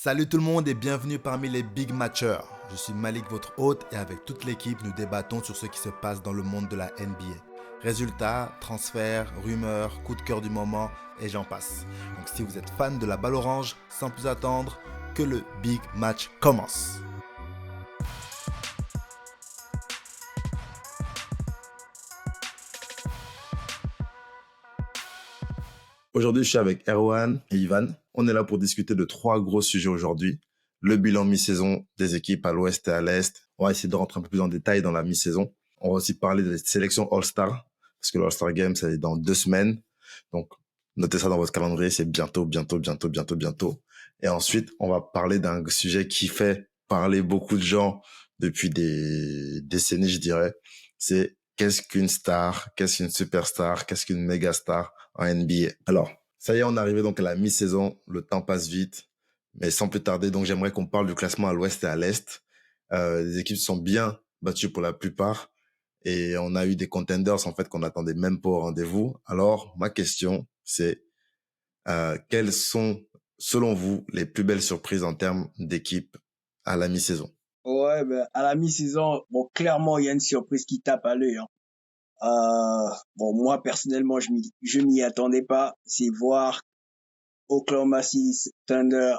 Salut tout le monde et bienvenue parmi les Big Matchers. Je suis Malik, votre hôte, et avec toute l'équipe, nous débattons sur ce qui se passe dans le monde de la NBA. Résultats, transferts, rumeurs, coups de cœur du moment, et j'en passe. Donc si vous êtes fan de la balle orange, sans plus attendre, que le Big Match commence. Aujourd'hui, je suis avec Erwan et Ivan. On est là pour discuter de 3 gros sujets aujourd'hui. Le bilan mi-saison des équipes à l'ouest et à l'est. On va essayer de rentrer un peu plus en détail dans la mi-saison. On va aussi parler des sélections All-Star, parce que l'All-Star Game, c'est dans 2 semaines. Donc, notez ça dans votre calendrier, c'est bientôt. Et ensuite, on va parler d'un sujet qui fait parler beaucoup de gens depuis des décennies, je dirais. C'est qu'est-ce qu'une star, qu'est-ce qu'une superstar, qu'est-ce qu'une méga star en NBA. Alors, ça y est, on est arrivé donc à la mi-saison. Le temps passe vite. Mais sans plus tarder, donc j'aimerais qu'on parle du classement à l'ouest et à l'est. Les équipes sont bien battues pour la plupart. Et on a eu des contenders, en fait, qu'on n'attendait même pas au rendez-vous. Alors, ma question, c'est quelles sont, selon vous, les plus belles surprises en termes d'équipe à la mi-saison? Ouais, ben, à la mi-saison, bon, clairement, il y a une surprise qui tape à l'œil, hein. Bon, moi, personnellement, je m'y attendais pas. C'est voir Oklahoma City Thunder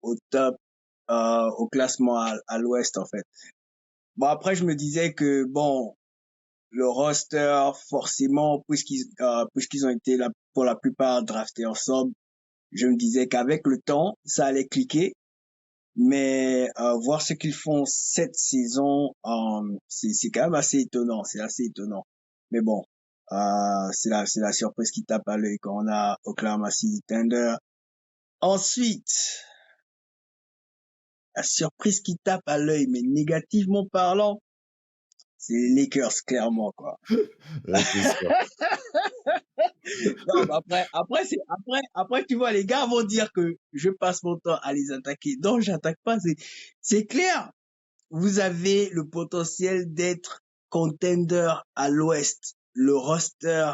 au top, au classement à l'ouest, en fait. Bon, après, je me disais que, bon, le roster, forcément, puisqu'ils ont été là, pour la plupart draftés ensemble, je me disais qu'avec le temps, ça allait cliquer. Mais voir ce qu'ils font cette saison, c'est quand même assez étonnant. C'est assez étonnant. Mais bon, c'est la surprise qui tape à l'œil quand on a Oklahoma City Thunder. Ensuite, la surprise qui tape à l'œil, mais négativement parlant, c'est les Lakers, clairement, quoi. C'est sûr. Non, mais après, tu vois, les gars vont dire que je passe mon temps à les attaquer. Non, j'attaque pas. C'est clair. Vous avez le potentiel d'être contender à l'ouest. Le roster,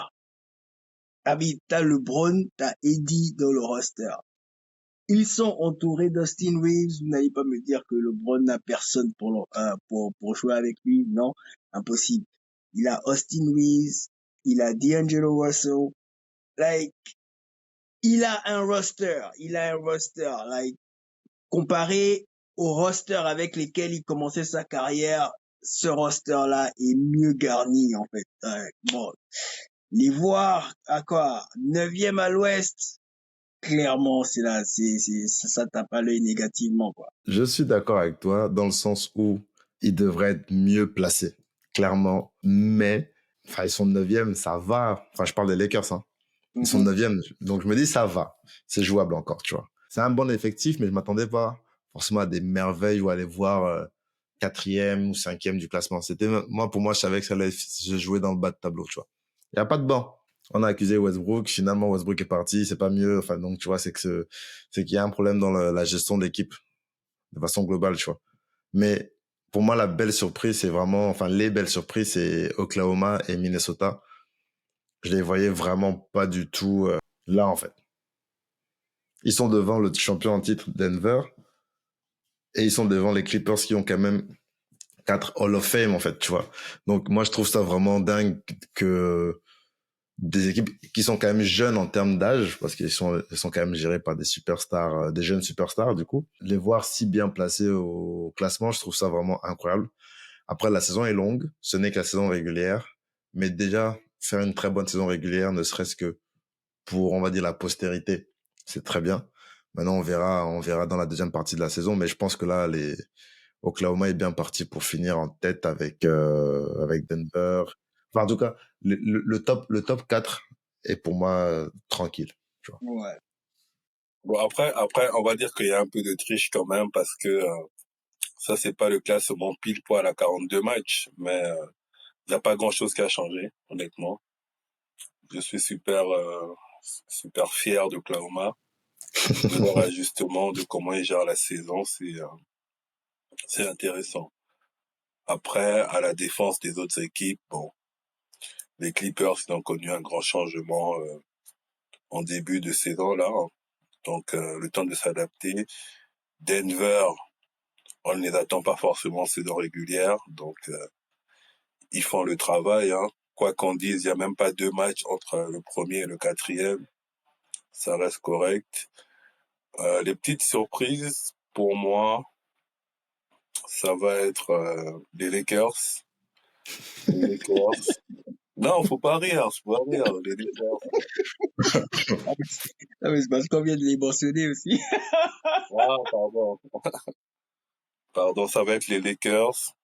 t'as LeBron, t'as Eddie dans le roster. Ils sont entourés d'Austin Reeves. Vous n'allez pas me dire que LeBron n'a personne pour jouer avec lui. Non, impossible. Il a Austin Reeves, il a D'Angelo Russell. Like, il a un roster. Like, comparé au roster avec lesquels il commençait sa carrière, ce roster-là est mieux garni, en fait. Bon, les voir à quoi? 9e à l'ouest, clairement, ça tape à l'œil négativement, quoi. Je suis d'accord avec toi dans le sens où ils devraient être mieux placés, clairement. Mais, enfin, ils sont 9e, ça va. Enfin, je parle des Lakers, hein. Ils sont Mhm. 9e, donc je me dis ça va. C'est jouable encore, tu vois. C'est un bon effectif, mais je m'attendais pas forcément à des merveilles ou à aller voir 4e ou 5e du classement. Pour moi, je savais que ça allait se jouer dans le bas de tableau, tu vois. Il y a pas de banc. On a accusé Westbrook, finalement Westbrook est parti, c'est pas mieux. Enfin, donc tu vois, c'est qu'il y a un problème dans la gestion de l'équipe de façon globale, tu vois. Mais pour moi, la belle surprise, c'est vraiment, enfin, les belles surprises, c'est Oklahoma et Minnesota. Je les voyais vraiment pas du tout là, en fait. Ils sont devant le champion en titre Denver et ils sont devant les Clippers qui ont quand même 4 Hall of Fame, en fait, tu vois. Donc, moi, je trouve ça vraiment dingue que des équipes qui sont quand même jeunes en termes d'âge, parce ils sont quand même gérés par des superstars, des jeunes superstars, du coup. Les voir si bien placés au classement, je trouve ça vraiment incroyable. Après, la saison est longue, ce n'est que la saison régulière, mais déjà, faire une très bonne saison régulière, ne serait-ce que pour, on va dire, la postérité, c'est très bien. Maintenant, on verra dans la deuxième partie de la saison, mais je pense que là, Oklahoma est bien parti pour finir en tête avec Denver. Enfin, en tout cas, le top 4 est pour moi tranquille, tu vois. Ouais. Bon, après, on va dire qu'il y a un peu de triche quand même parce que ça, c'est pas le classement pile poil à 42 matchs, mais il n'y a pas grand-chose qui a changé, honnêtement. Je suis super fier d'Oklahoma, de leur ajustement, de comment ils gèrent la saison, c'est intéressant. Après, à la défense des autres équipes, bon, les Clippers ils ont connu un grand changement en début de saison là, hein. Donc le temps de s'adapter. Denver, on ne les attend pas forcément en saison régulière, donc ils font le travail. Hein. Quoi qu'on dise, il n'y a même pas 2 matchs entre le premier et le quatrième. Ça reste correct. Les petites surprises, pour moi, ça va être les Lakers. Les Lakers. Non, faut pas rire, les Lakers. Ah, mais c'est parce qu'on vient de les mentionner aussi. Ah, pardon. Pardon, ça va être les Lakers.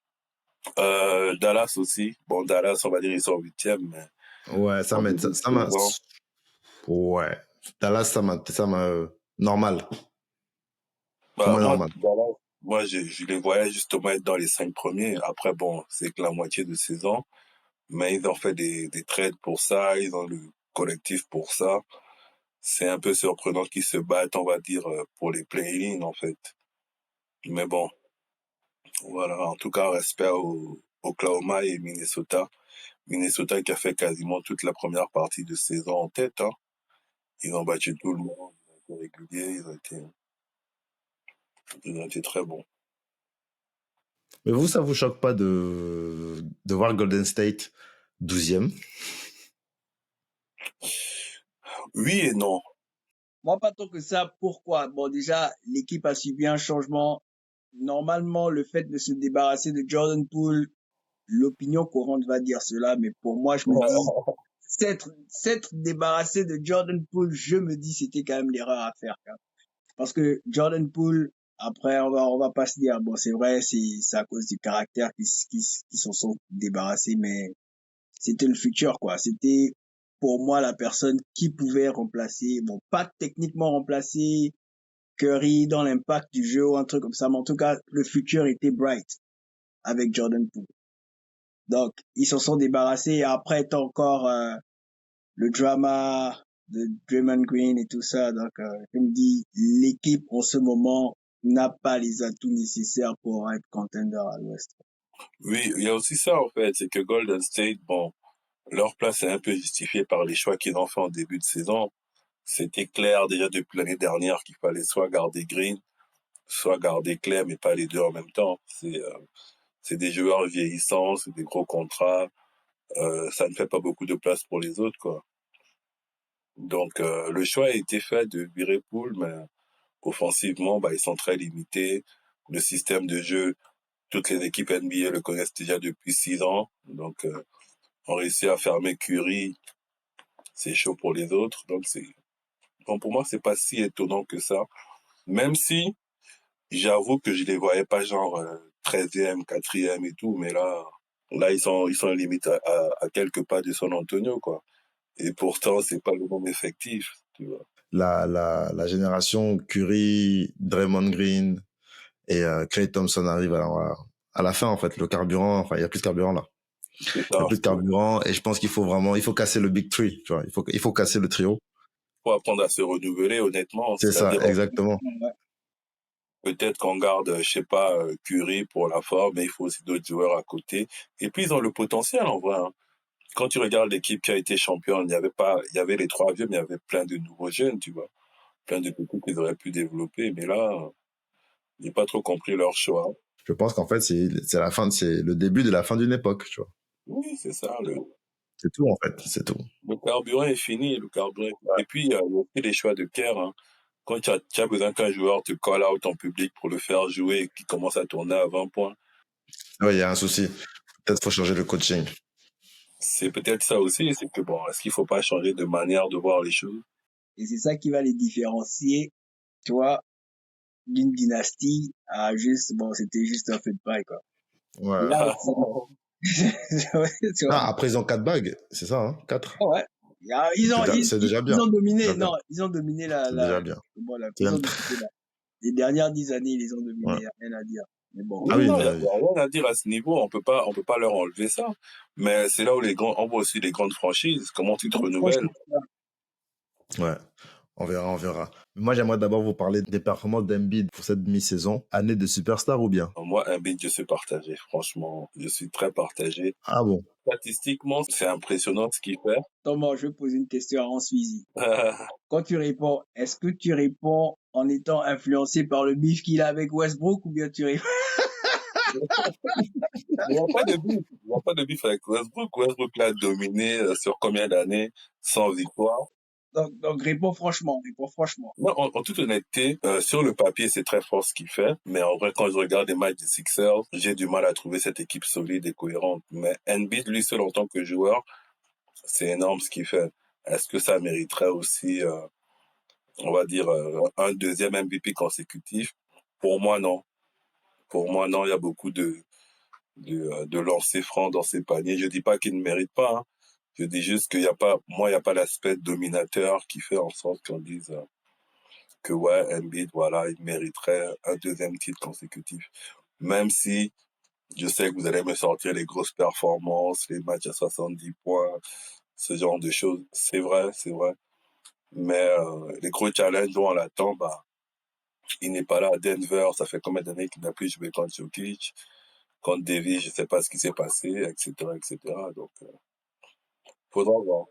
Dallas aussi. Bon, Dallas, on va dire, ils sont 8e, mais Ouais, en m'a, début de ça m'a, saison. ouais. Dallas, ça m'a, normal. Pour Bah, moi, moi, normal. Dallas, moi, je les voyais justement être dans les 5 premiers. Après, bon, c'est que la moitié de saison. Mais ils ont fait des trades pour ça, ils ont le collectif pour ça. C'est un peu surprenant qu'ils se battent, on va dire, pour les play-in, en fait. Mais bon, voilà. En tout cas, respect au Oklahoma et Minnesota. Minnesota qui a fait quasiment toute la première partie de saison en tête, hein. Ils ont battu tout le monde, ils ont été réguliers, ils ont été très bons. Mais vous, ça vous choque pas de voir Golden State 12e? Oui et non. Moi, pas tant que ça. Pourquoi? Bon, déjà, l'équipe a subi un changement. Normalement, le fait de se débarrasser de Jordan Poole, l'opinion courante va dire cela, mais pour moi, je me dis, s'être débarrassé de Jordan Poole, je me dis, c'était quand même l'erreur à faire, quand même. Parce que Jordan Poole, après, on va pas se dire, bon, c'est vrai, c'est à cause du caractère qui s'en sont débarrassés, mais c'était le futur, quoi. C'était, pour moi, la personne qui pouvait remplacer, bon, pas techniquement remplacer Curry dans l'impact du jeu ou un truc comme ça, mais en tout cas, le futur était bright avec Jordan Poole. Donc, ils s'en sont débarrassés. Et après, t'as encore le drama de Draymond Green et tout ça. Donc, je me dis, l'équipe en ce moment n'a pas les atouts nécessaires pour être contender à l'Ouest. Oui, il y a aussi ça, en fait, c'est que Golden State, bon, leur place est un peu justifiée par les choix qu'ils ont fait en début de saison. C'était clair déjà depuis l'année dernière qu'il fallait soit garder Green, soit garder Clay, mais pas les deux en même temps. C'est des joueurs vieillissants, c'est des gros contrats, ça ne fait pas beaucoup de place pour les autres, quoi. Donc le choix a été fait de virer Poole, mais offensivement, bah ils sont très limités. Le système de jeu, toutes les équipes NBA le connaissent déjà depuis 6 ans, donc on réussit à fermer Curry, c'est chaud pour les autres. Donc pour moi, c'est pas si étonnant que ça. Même si j'avoue que je les voyais pas genre 13e, 4e et tout, mais là ils sont limite à quelques pas de San Antonio, quoi. Et pourtant, c'est pas le même effectif, tu vois. La génération Curry, Draymond Green et Klay Thompson arrive à la fin, en fait. Le carburant, enfin, il y a plus de carburant là. C'est Il y ça. a plus de carburant et je pense qu'il faut vraiment, il faut casser le Big Three, tu vois. Il faut casser le trio. Faut apprendre à se renouveler, honnêtement. C'est ça, C'est-à-dire, exactement. peut-être qu'on garde, je sais pas, Curry pour la forme, mais il faut aussi d'autres joueurs à côté. Et puis, ils ont le potentiel, en vrai, hein. Quand tu regardes l'équipe qui a été championne, il y avait les 3 vieux, mais il y avait plein de nouveaux jeunes, tu vois. Plein de petits qu'ils auraient pu développer. Mais là, j'ai pas trop compris leur choix. Je pense qu'en fait, c'est le début de la fin d'une époque, tu vois. Oui, c'est ça. C'est tout, en fait. C'est tout. Le carburant est fini. Et puis, il y a aussi les choix de Kerr, hein. Quand tu as besoin qu'un joueur te call out en public pour le faire jouer et qu'il commence à tourner à 20 points, Ouais, il y a un souci. Peut-être faut changer le coaching. c'est peut-être ça aussi. C'est que bon, est-ce qu'il faut pas changer de manière de voir les choses? Et c'est ça qui va les différencier, tu vois, d'une dynastie à juste, bon, c'était juste un feu de paille, quoi. Ouais. Là, tu vois. Ah, après, ils ont 4 bagues. C'est ça, hein? 4. Ouais. C'est déjà bien. Ils ont dominé, Déjà bien. non, ils ont dominé C'est déjà bien. C'est ils ont même dominé les dernières 10 années, ils les ont dominés, ouais. y a rien à dire. Mais bon. Oui, Ah oui, non, il y a rien à dire à ce niveau. On peut pas leur enlever ça. Mais c'est là où on voit aussi les grandes franchises. Comment tu te renouvelles? ouais. On verra, on verra. Moi, j'aimerais d'abord vous parler des performances d'Embiid pour cette mi-saison. Année de superstar ou bien? Moi, un bit, je suis partagé. Franchement, je suis très partagé. Ah bon? Statistiquement, c'est impressionnant ce qu'il fait. Thomas, je vais poser une question à Hans Suizy. Quand tu réponds, est-ce que tu réponds en étant influencé par le bif qu'il a avec Westbrook ou bien tu rigoles? Il n'y a pas de bif. Il n'y a pas de bif avec Westbrook. Westbrook l'a dominé sur combien d'années sans victoire. Donc réponds franchement, réponds franchement. Moi, en toute honnêteté, sur le papier, c'est très fort ce qu'il fait. Mais en vrai, quand je regarde les matchs des Sixers, j'ai du mal à trouver cette équipe solide et cohérente. Mais Embiid, lui seul en tant que joueur, c'est énorme ce qu'il fait. Est-ce que ça mériterait aussi, on va dire, un deuxième MVP consécutif? Pour moi, non. Pour moi, non. Il y a beaucoup de lancers francs dans ses paniers. Je dis pas qu'il ne mérite pas, hein. Je dis juste qu'il y a pas, moi, il y a pas l'aspect dominateur qui fait en sorte qu'on dise que ouais, Embiid, voilà, il mériterait un deuxième titre consécutif. Même si je sais que vous allez me sortir les grosses performances, les matchs à 70 points, ce genre de choses. C'est vrai, c'est vrai. Mais les gros challenges où on l'attend, bah, il n'est pas là à Denver. Ça fait combien d'années qu'il n'a plus joué contre Jokic, contre Davis, je sais pas ce qui s'est passé, etc., etc. Donc, faudra voir.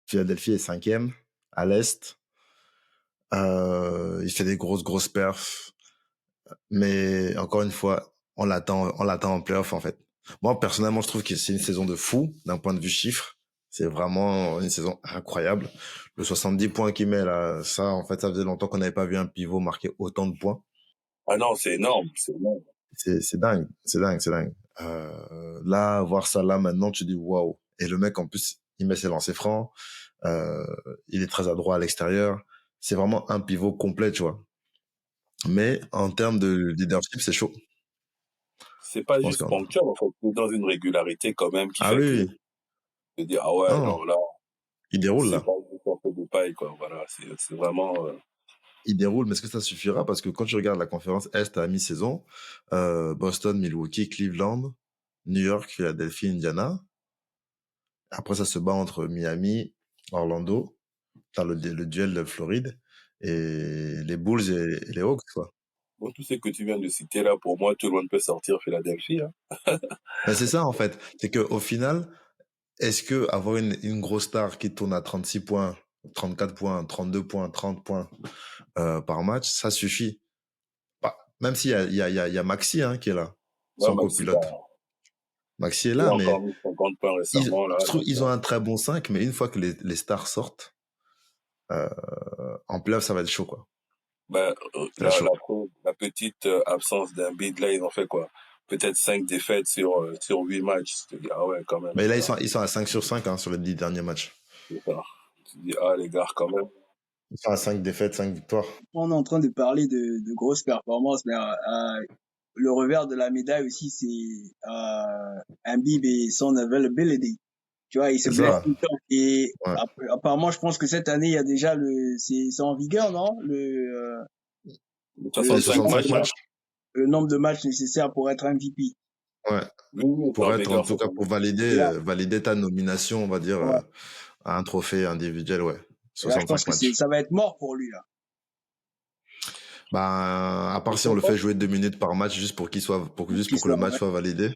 Philadelphie est cinquième à l'Est. Il fait des grosses perfs. Mais encore une fois, on l'attend en playoff, en fait. Moi, personnellement, je trouve que c'est une saison de fou, d'un point de vue chiffre. C'est vraiment une saison incroyable. Le 70 points qu'il met là, ça, en fait, ça faisait longtemps qu'on n'avait pas vu un pivot marquer autant de points. Ah non, c'est énorme, c'est énorme. C'est dingue, c'est dingue, c'est dingue. Là, voir ça là maintenant, tu dis waouh. Et le mec, en plus, il met ses lancers francs. Euh, il est très adroit à l'extérieur. C'est vraiment un pivot complet, tu vois. Mais en termes de leadership, c'est chaud. C'est Je pas pense juste qu'en... ponctuel, en fait. C'est dans une régularité quand même qui Ah fait oui, que oui. de dire, ah ouais, Non, non, là, il déroule c'est là. pas juste un peu de paille, quoi. Voilà, c'est vraiment, Il déroule, mais est-ce que ça suffira? Parce que quand tu regardes la conférence Est à mi-saison, Boston, Milwaukee, Cleveland, New York, Philadelphie, Indiana. Après, ça se bat entre Miami, Orlando. T'as le duel de Floride et les Bulls et les Hawks, quoi. bon, tout ce que tu viens de citer là, pour moi, tout le monde peut sortir Philadelphie, hein. Mais c'est ça, en fait. C'est que au final, est-ce que avoir une grosse star qui tourne à 36 points, 34 points, 32 points, 30 points par match, ça suffit? Bah, même s'il y a, il y a Maxi hein, qui est là, Ouais, son Maxi, copilote. Maxi est il a là, encore mais mis 50 points récemment, là, je trouve donc, qu'ils ont un très bon 5, mais une fois que les stars sortent, euh, en playoff, ça va être chaud, quoi. ben, Ça va être chaud. la petite absence d'un bid, là, ils ont fait quoi? Peut-être 5 défaites sur 8 matchs. Tu te dis, ah ouais, quand même, Mais les là, gars, ils sont à 5 sur 5 hein, sur les 10 derniers matchs. c'est ça. Tu te dis, ah, les gars, quand même. Ils sont à 5 défaites, 5 victoires. On est en train de parler de grosses performances, mais le revers de la médaille aussi, c'est Embiid et son availability. Tu vois, il se C'est blesse ça. tout le temps. Et Ouais. apparemment, je pense que cette année, il y a déjà c'est en vigueur, non? Les Le, Les 65 65 matchs, là. matchs. le nombre de matchs nécessaires pour être MVP. Ouais. Oui, oui, c'est en Pour être, en vigueur tout cette cas, année. pour Et là, valider ta nomination, on va dire, ouais. à un trophée individuel, ouais. Et là, je pense 65 que matchs. ça va être mort pour lui, là. Ben, à Je part si sais on le pas, fait jouer 2 minutes par match juste pour juste Qu'il pour que le soit, match ouais. soit validé et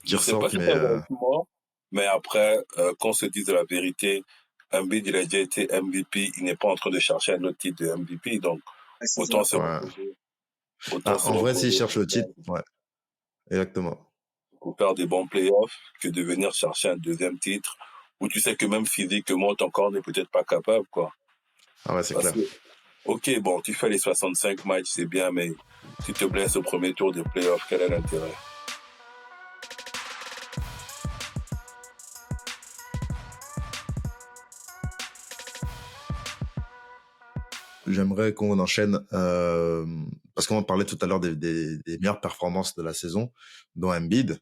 je qu'il sais pas ressorte, si mais ça va être mort, mais après, qu'on se dise la vérité, Embiid, il a déjà été MVP, il n'est pas en train de chercher un autre titre de MVP, donc Ouais, c'est ça. autant se ouais. reposer, autant Ben, se en vrai, s'il reposer cherche le titre, ouais, exactement. pour faire des bons playoffs que de venir chercher un deuxième titre où tu sais que même physiquement, ton corps n'est peut-être pas capable, quoi. Ah ouais, c'est Parce clair. que, ok, bon, tu fais les 65 matchs, c'est bien, mais tu te blesses au premier tour des playoffs, quel est l'intérêt? J'aimerais qu'on enchaîne, parce qu'on parlait tout à l'heure des meilleures performances de la saison, dont Embiid.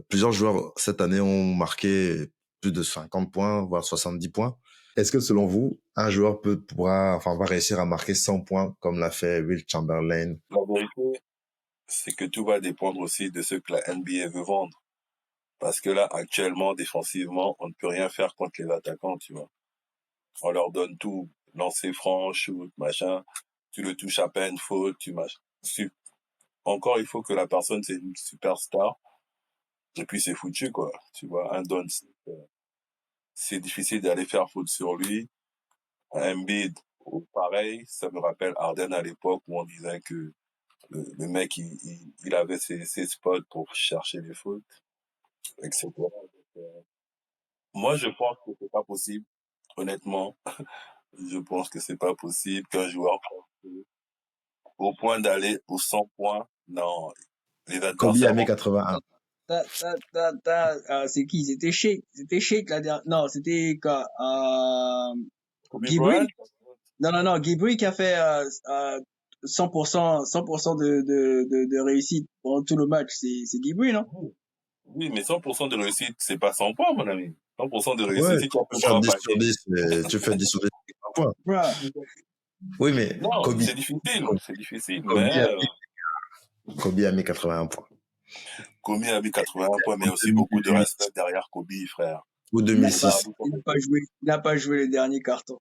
Plusieurs joueurs cette année ont marqué plus de 50 points, voire 70 points. Est-ce que selon vous, un joueur va réussir à marquer 100 points comme l'a fait Will Chamberlain? La vérité, c'est que tout va dépendre aussi de ce que la NBA veut vendre. Parce que là, actuellement, défensivement, on ne peut rien faire contre les attaquants, tu vois. On leur donne tout. Lancer franc, shoot, machin. Tu le touches à peine, faute, tu machin. Encore, il faut que la personne, c'est une superstar. Et puis, c'est foutu, quoi. Tu vois, un don, c'est difficile d'aller faire faute sur lui. Embiid, pareil, ça me rappelle Harden à l'époque où on disait que le mec, il avait ses spots pour chercher les fautes, etc. Donc, moi, je pense que c'est pas possible, honnêtement. Je pense que c'est pas possible qu'un joueur au point d'aller aux 100 points. Non, les Kobe a adversaires mis vont... 81. C'est qui? C'était Shake la dernière. Non, c'était quoi? Kobe Guy. Bryant? Non, Guy qui a fait 100% de réussite pendant tout le match. C'est Guy, non? Oui, mais 100% de réussite, c'est pas 100 points, mon ami. 100% de Ouais, réussite, si tu tu as peux fait faire trois 10 sur paniers. 10, tu fais 10 sur 10, c'est un point. Ouais. Oui, mais Non, c'est difficile, Kobe mais Kobe a mis 81 points. Kobe a mis 81 points, mais Ou aussi beaucoup de 2008. respect derrière Kobe, frère. Ou Il n'a pas, 2006. il n'a pas joué le dernier carton.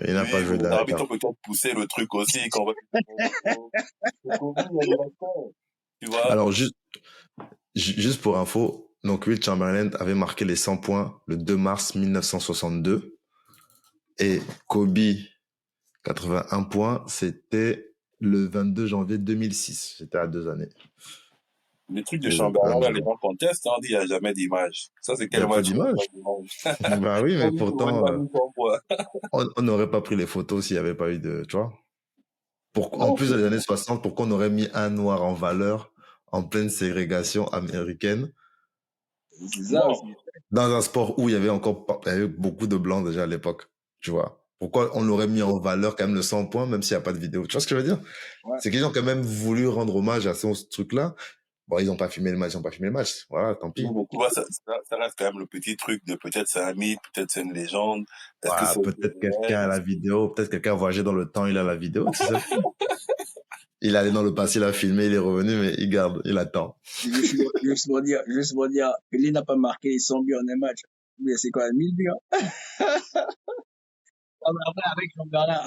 Il n'a pas Oui, joué mais les dernier arbitres quart. ont peut-être poussé le truc aussi quand on va... Kobe, il y a le respect, tu vois. Alors, juste pour info, donc Will Chamberlain avait marqué les 100 points le 2 mars 1962 et Kobe 81 points, c'était le 22 janvier 2006. C'était à 2 années. Le truc de Les Chamberlain, mêmes là, les jours. gens contestent, hein, on dit, il n'y a jamais d'image. Ça, c'est Il n'y quel a pas match où il n'y a d'image. pas d'image? Bah oui, mais Kobe, il pourtant, a mis 100 points. on n'aurait pas pris les photos s'il n'y avait pas eu de, tu vois. En Non, plus c'est des années 60, pourquoi on aurait mis un noir en valeur en pleine ségrégation américaine C'est ça non. aussi. dans un sport où il y avait il y avait beaucoup de blancs déjà à l'époque, tu vois. Pourquoi on aurait mis en valeur quand même le 100 points même s'il n'y a pas de vidéo? Tu vois ce que je veux dire? Ouais. C'est qu'ils ont quand même voulu rendre hommage à ce truc-là. Bon, ils n'ont pas filmé le match, ils n'ont pas filmé le match. Voilà, tant pis. Oui, mais tu vois, ça reste quand même le petit truc de peut-être c'est un mythe, peut-être c'est une légende. Est-ce que Voilà, c'est peut-être quelqu'un a réel? la vidéo, peut-être quelqu'un a voyagé dans le temps, il a la vidéo, tu sais. Il est allé dans le passé, il a filmé, il est revenu, mais il garde, il attend. Juste pour dire, Pelé n'a pas marqué les 100 buts en un match. Mais c'est quoi, 1000 buts, hein? Ah, mais après,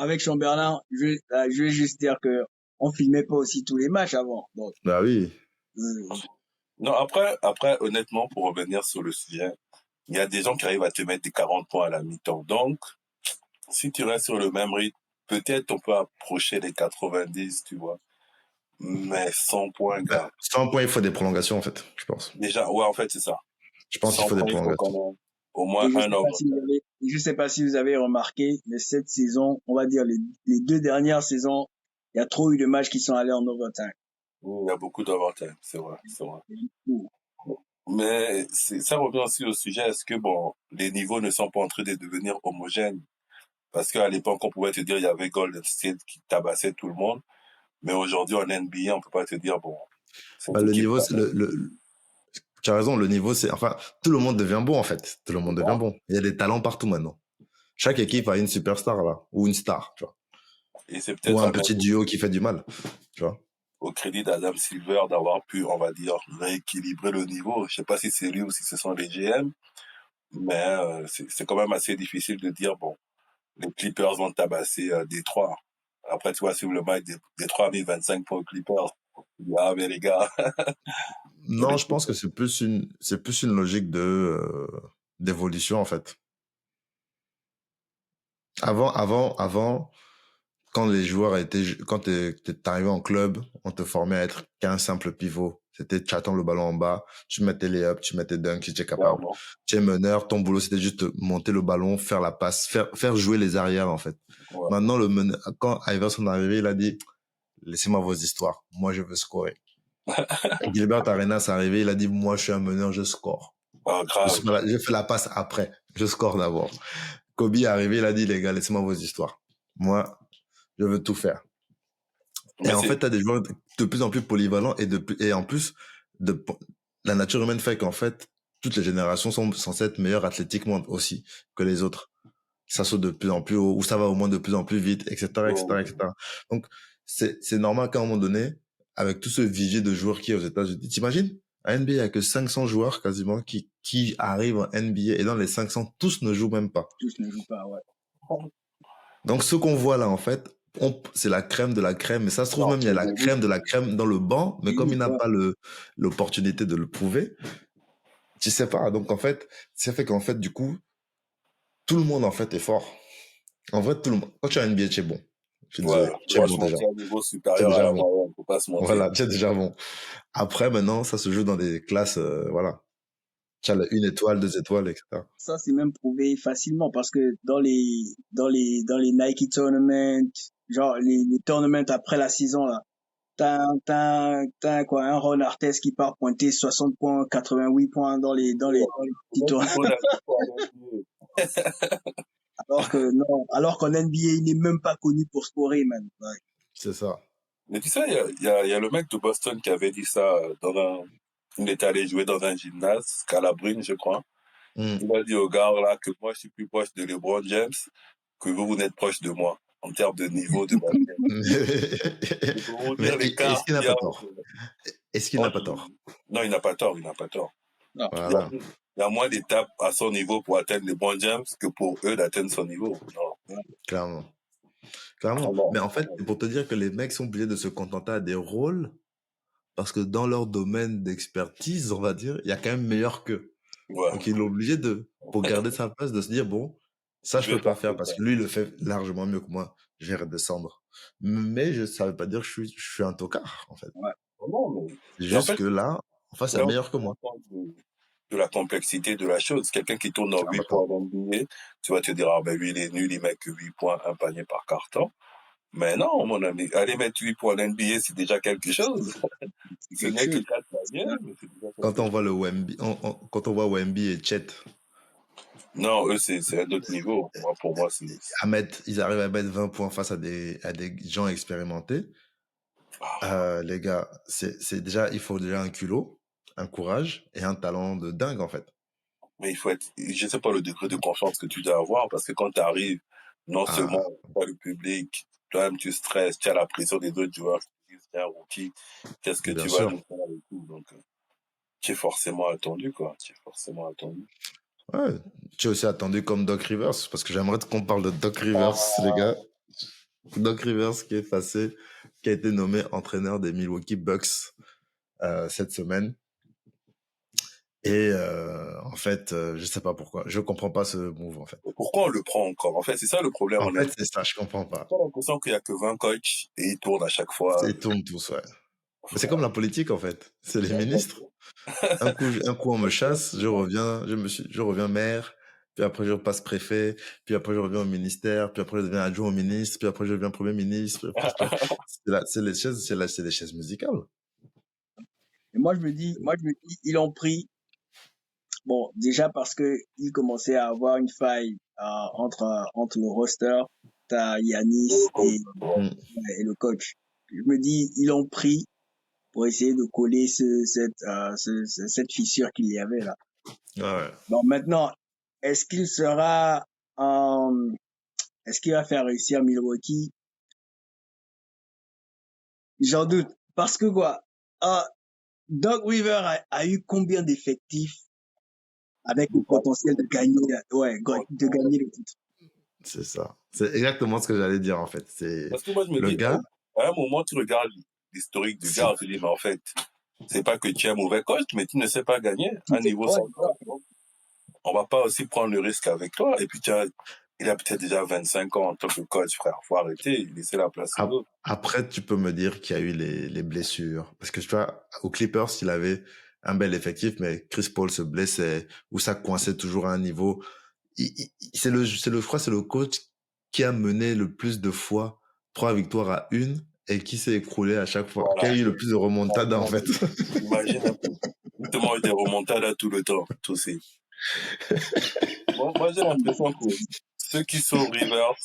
avec Chamberlain, je vais juste dire que on filmait pas aussi tous les matchs avant. Donc, Bah oui. euh, Non, après, honnêtement, pour revenir sur le sujet, il y a des gens qui arrivent à te mettre des 40 points à la mi-temps. Donc, si tu restes sur le même rythme, peut-être on peut approcher les 90, tu vois. Mais 100 points, Bah, gars. 100 points, il faut des prolongations, en fait, je pense. Déjà, ouais, en fait, c'est ça. Je pense qu'il 100 faut des points, il faut quand prolongations. même au moins et un overtime. je sais pas si vous avez remarqué, mais cette saison, on va dire les deux dernières saisons, il y a trop eu de matchs qui sont allés en overtime. Oui, il y a beaucoup d'overtime, c'est vrai, c'est vrai. Mais ça revient aussi au sujet, est-ce que, bon, les niveaux ne sont pas en train de devenir homogènes? Parce qu'à l'époque, on pouvait te dire, il y avait Golden State qui tabassait tout le monde. Mais aujourd'hui, en NBA, on peut pas te dire, bon, Bah, cette le équipe niveau, tabasse. tu as raison, le niveau, enfin, tout le monde devient bon, en fait. Tout le monde devient bon. Il y a des talents partout maintenant. Chaque équipe a une superstar, là, ou une star, tu vois. Et c'est Ou peut-être un à mettre petit duo qui fait du mal, tu vois. au crédit d'Adam Silver d'avoir pu, on va dire, rééquilibrer le niveau. Je sais pas si c'est lui ou si ce sont les GM, mais c'est quand même assez difficile de dire, bon, les Clippers vont tabasser Détroit. Après, tu vois, sur le match, Détroit a mis 25 points aux Clippers. Ah, mais les gars, Non, je pense que c'est plus une logique d'évolution, en fait. Avant, quand les joueurs quand t'es arrivé en club, on te formait à être qu'un simple pivot. C'était, tu attends le ballon en bas, tu mettais les ups, tu mettais dunk si tu es capable. clairement. Tu es meneur, ton boulot c'était juste monter le ballon, faire la passe, faire jouer les arrières, en fait. Ouais. Maintenant, quand Iverson est arrivé, il a dit, laissez-moi vos histoires. Moi, je veux scorer. Gilbert Arenas est arrivé, il a dit, moi, je suis un meneur, je score. Ah, grave. Je fais la passe après. Je score d'abord. Kobe est arrivé, il a dit, les gars, laissez-moi vos histoires. Moi, je veux tout faire. Et Mais en c'est, fait, tu as des joueurs de plus en plus polyvalents et en plus, la nature humaine fait qu'en fait, toutes les générations sont censées être meilleures athlétiquement aussi que les autres. Ça saute de plus en plus haut, ou ça va au moins de plus en plus vite, etc., etc., etc. Donc, c'est normal qu'à un moment donné, avec tout ce vivier de joueurs qui est aux États-Unis, t'imagines? À NBA, il n'y a que 500 joueurs quasiment qui arrivent en NBA et dans les 500, tous ne jouent même pas. Tous ne jouent pas, ouais. Donc, ce qu'on voit là, en fait, c'est la crème de la crème. Mais ça se trouve non, même, il y a c'est la des crème de la crème dans le banc. Mais comme il n'a Ouais. pas l'opportunité de le prouver, tu sais pas. Donc, en fait, ça fait qu'en fait, du coup, tout le monde, en fait, est fort. En vrai, tout le monde, quand tu as un NBA, tu es bon. Je suis Ouais, désolé. Tu es bon franchement, déjà. c'est un niveau Tu es supérieur à déjà la bon. moyenne, faut pas se mentir. Voilà, tu es déjà bon. Après, maintenant, ça se joue dans des classes, voilà. Tu as la 1 étoile, 2 étoiles, etc. Ça, c'est même prouvé facilement parce que dans les Nike Tournaments, genre les tournaments après la saison, là, t'as quoi, un Ron Artest qui part pointer 60 points, 88 points Ouais. dans les Le petits mec, il tournois. vaut la vie pour aller NBA. Alors que non, alors qu'en NBA, il n'est même pas connu pour scorer, man. Ouais. C'est ça. Mais tu sais, il y a le mec de Boston qui avait dit ça il est allé jouer dans un gymnase, Calabrine, je crois. Hmm. Il a dit au gars là que moi, je suis plus proche de LeBron James que vous n'êtes proche de moi en termes de niveau de basket. C'est pour vous Mais dire est-ce l'écart qu'il n'a qu'il y pas a tort? Est-ce qu'il n'a pas tort? Non, il n'a pas tort, il n'a pas tort. Non. Il y a, Voilà, il y a moins d'étapes à son niveau pour atteindre LeBron James que pour eux d'atteindre son niveau. Non. clairement. Ah Clairement. non. Mais en fait, c'est pour te dire que les mecs sont obligés de se contenter à des rôles parce que dans leur domaine d'expertise, on va dire, il y a quand même meilleur qu'eux. Ouais. Donc, il est obligé de, pour garder sa place, de se dire, bon, ça, je Je vais peux pas faire faire que parce ça. que lui, il le fait largement mieux que moi. Je vais redescendre. Mais ça veut pas dire que je suis un tocard, en fait. Ouais. Non, mais... C'est Et en juste fait, que là, en face, il y c'est a là où meilleur tu que te rends moi. compte de la complexité de la chose. Quelqu'un qui tourne en Ah, 8 bah, points attends. en NBA, tu vas te dire, ah ben lui, il est nul, il met que 8 points, un panier par carton. Mais non, mon ami, aller mettre 8 points en NBA, c'est déjà quelque chose. C'est Ce quelque n'est que chose. 4 paniers, mais c'est déjà Quand quelque on voit chose. le Wemby, quand on voit Wemby et Chet, Non, eux, c'est un autre niveau. Moi, pour moi, c'est... ils arrivent à mettre 20 points face à des gens expérimentés. Les gars, c'est déjà, il faut déjà un culot, un courage et un talent de dingue, en fait. Mais il faut être... Je sais pas le degré de confiance que tu dois avoir, parce que quand tu arrives, non Ah, seulement pas le public, toi-même tu stresses, tu as la pression des autres joueurs qui disent, tiens, rookie, qu'est-ce que bien tu vas sûr. nous faire et tout. Donc, tu es forcément attendu, quoi. Tu es forcément attendu. Ouais. Tu es aussi attendu comme Doc Rivers, parce que j'aimerais qu'on parle de Doc Rivers, les gars. Doc Rivers qui a été nommé entraîneur des Milwaukee Bucks cette semaine. Et en fait, je sais pas pourquoi. Je comprends pas ce move, en fait. Et pourquoi on le prend encore? En fait, c'est ça le problème En en fait, NBA. c'est ça, je comprends pas. J'ai l'impression qu'il y a que 20 coachs et ils tournent à chaque fois. Ils tournent tous, ouais. Mais c'est comme la politique, en fait. C'est les ministres. Un coup, on me chasse, je reviens maire, puis après, je repasse préfet, puis après, je reviens au ministère, puis après, je deviens adjoint au ministre, puis après, je deviens premier ministre. C'est les chaises musicales. Et moi, je me dis, ils l'ont pris. Bon, déjà parce que il commençait à avoir une faille entre le roster, t'as Yanis Mm. et le coach. Je me dis, ils l'ont pris pour essayer de coller cette fissure qu'il y avait là. Ouais. Bon, maintenant, est-ce qu'il sera, euh, est-ce qu'il va faire réussir Milwaukee? J'en doute. Parce que quoi, euh, Doug Weaver a eu combien d'effectifs avec le potentiel de gagner, de gagner le titre? C'est ça. C'est exactement ce que j'allais dire, en fait. C'est Parce que moi, je me le dis, gars, à un moment, tu regardes l'historique du c'est, gars, tu te dis, mais en fait, c'est pas que tu es un mauvais coach, mais tu ne sais pas gagner à un niveau Ouais, sans coach. On va pas aussi prendre le risque avec toi. Et puis, il a peut-être déjà 25 ans en tant que coach, frère. Faut arrêter, laisser la place aux autres. après, tu peux me dire qu'il y a eu les blessures. Parce que tu vois, aux Clippers, il avait un bel effectif, mais Chris Paul se blessait, ou ça coinçait toujours à un niveau. Je crois, que c'est le coach qui a mené le plus de fois 3 victoires à une et qui s'est écroulé à chaque fois, qui Voilà. a eu le plus de remontada, en fait. Imagine un peu. Justement, il était remonté tout le temps, tout aussi. Moi j'ai l'impression que ceux qui sauvent Rivers,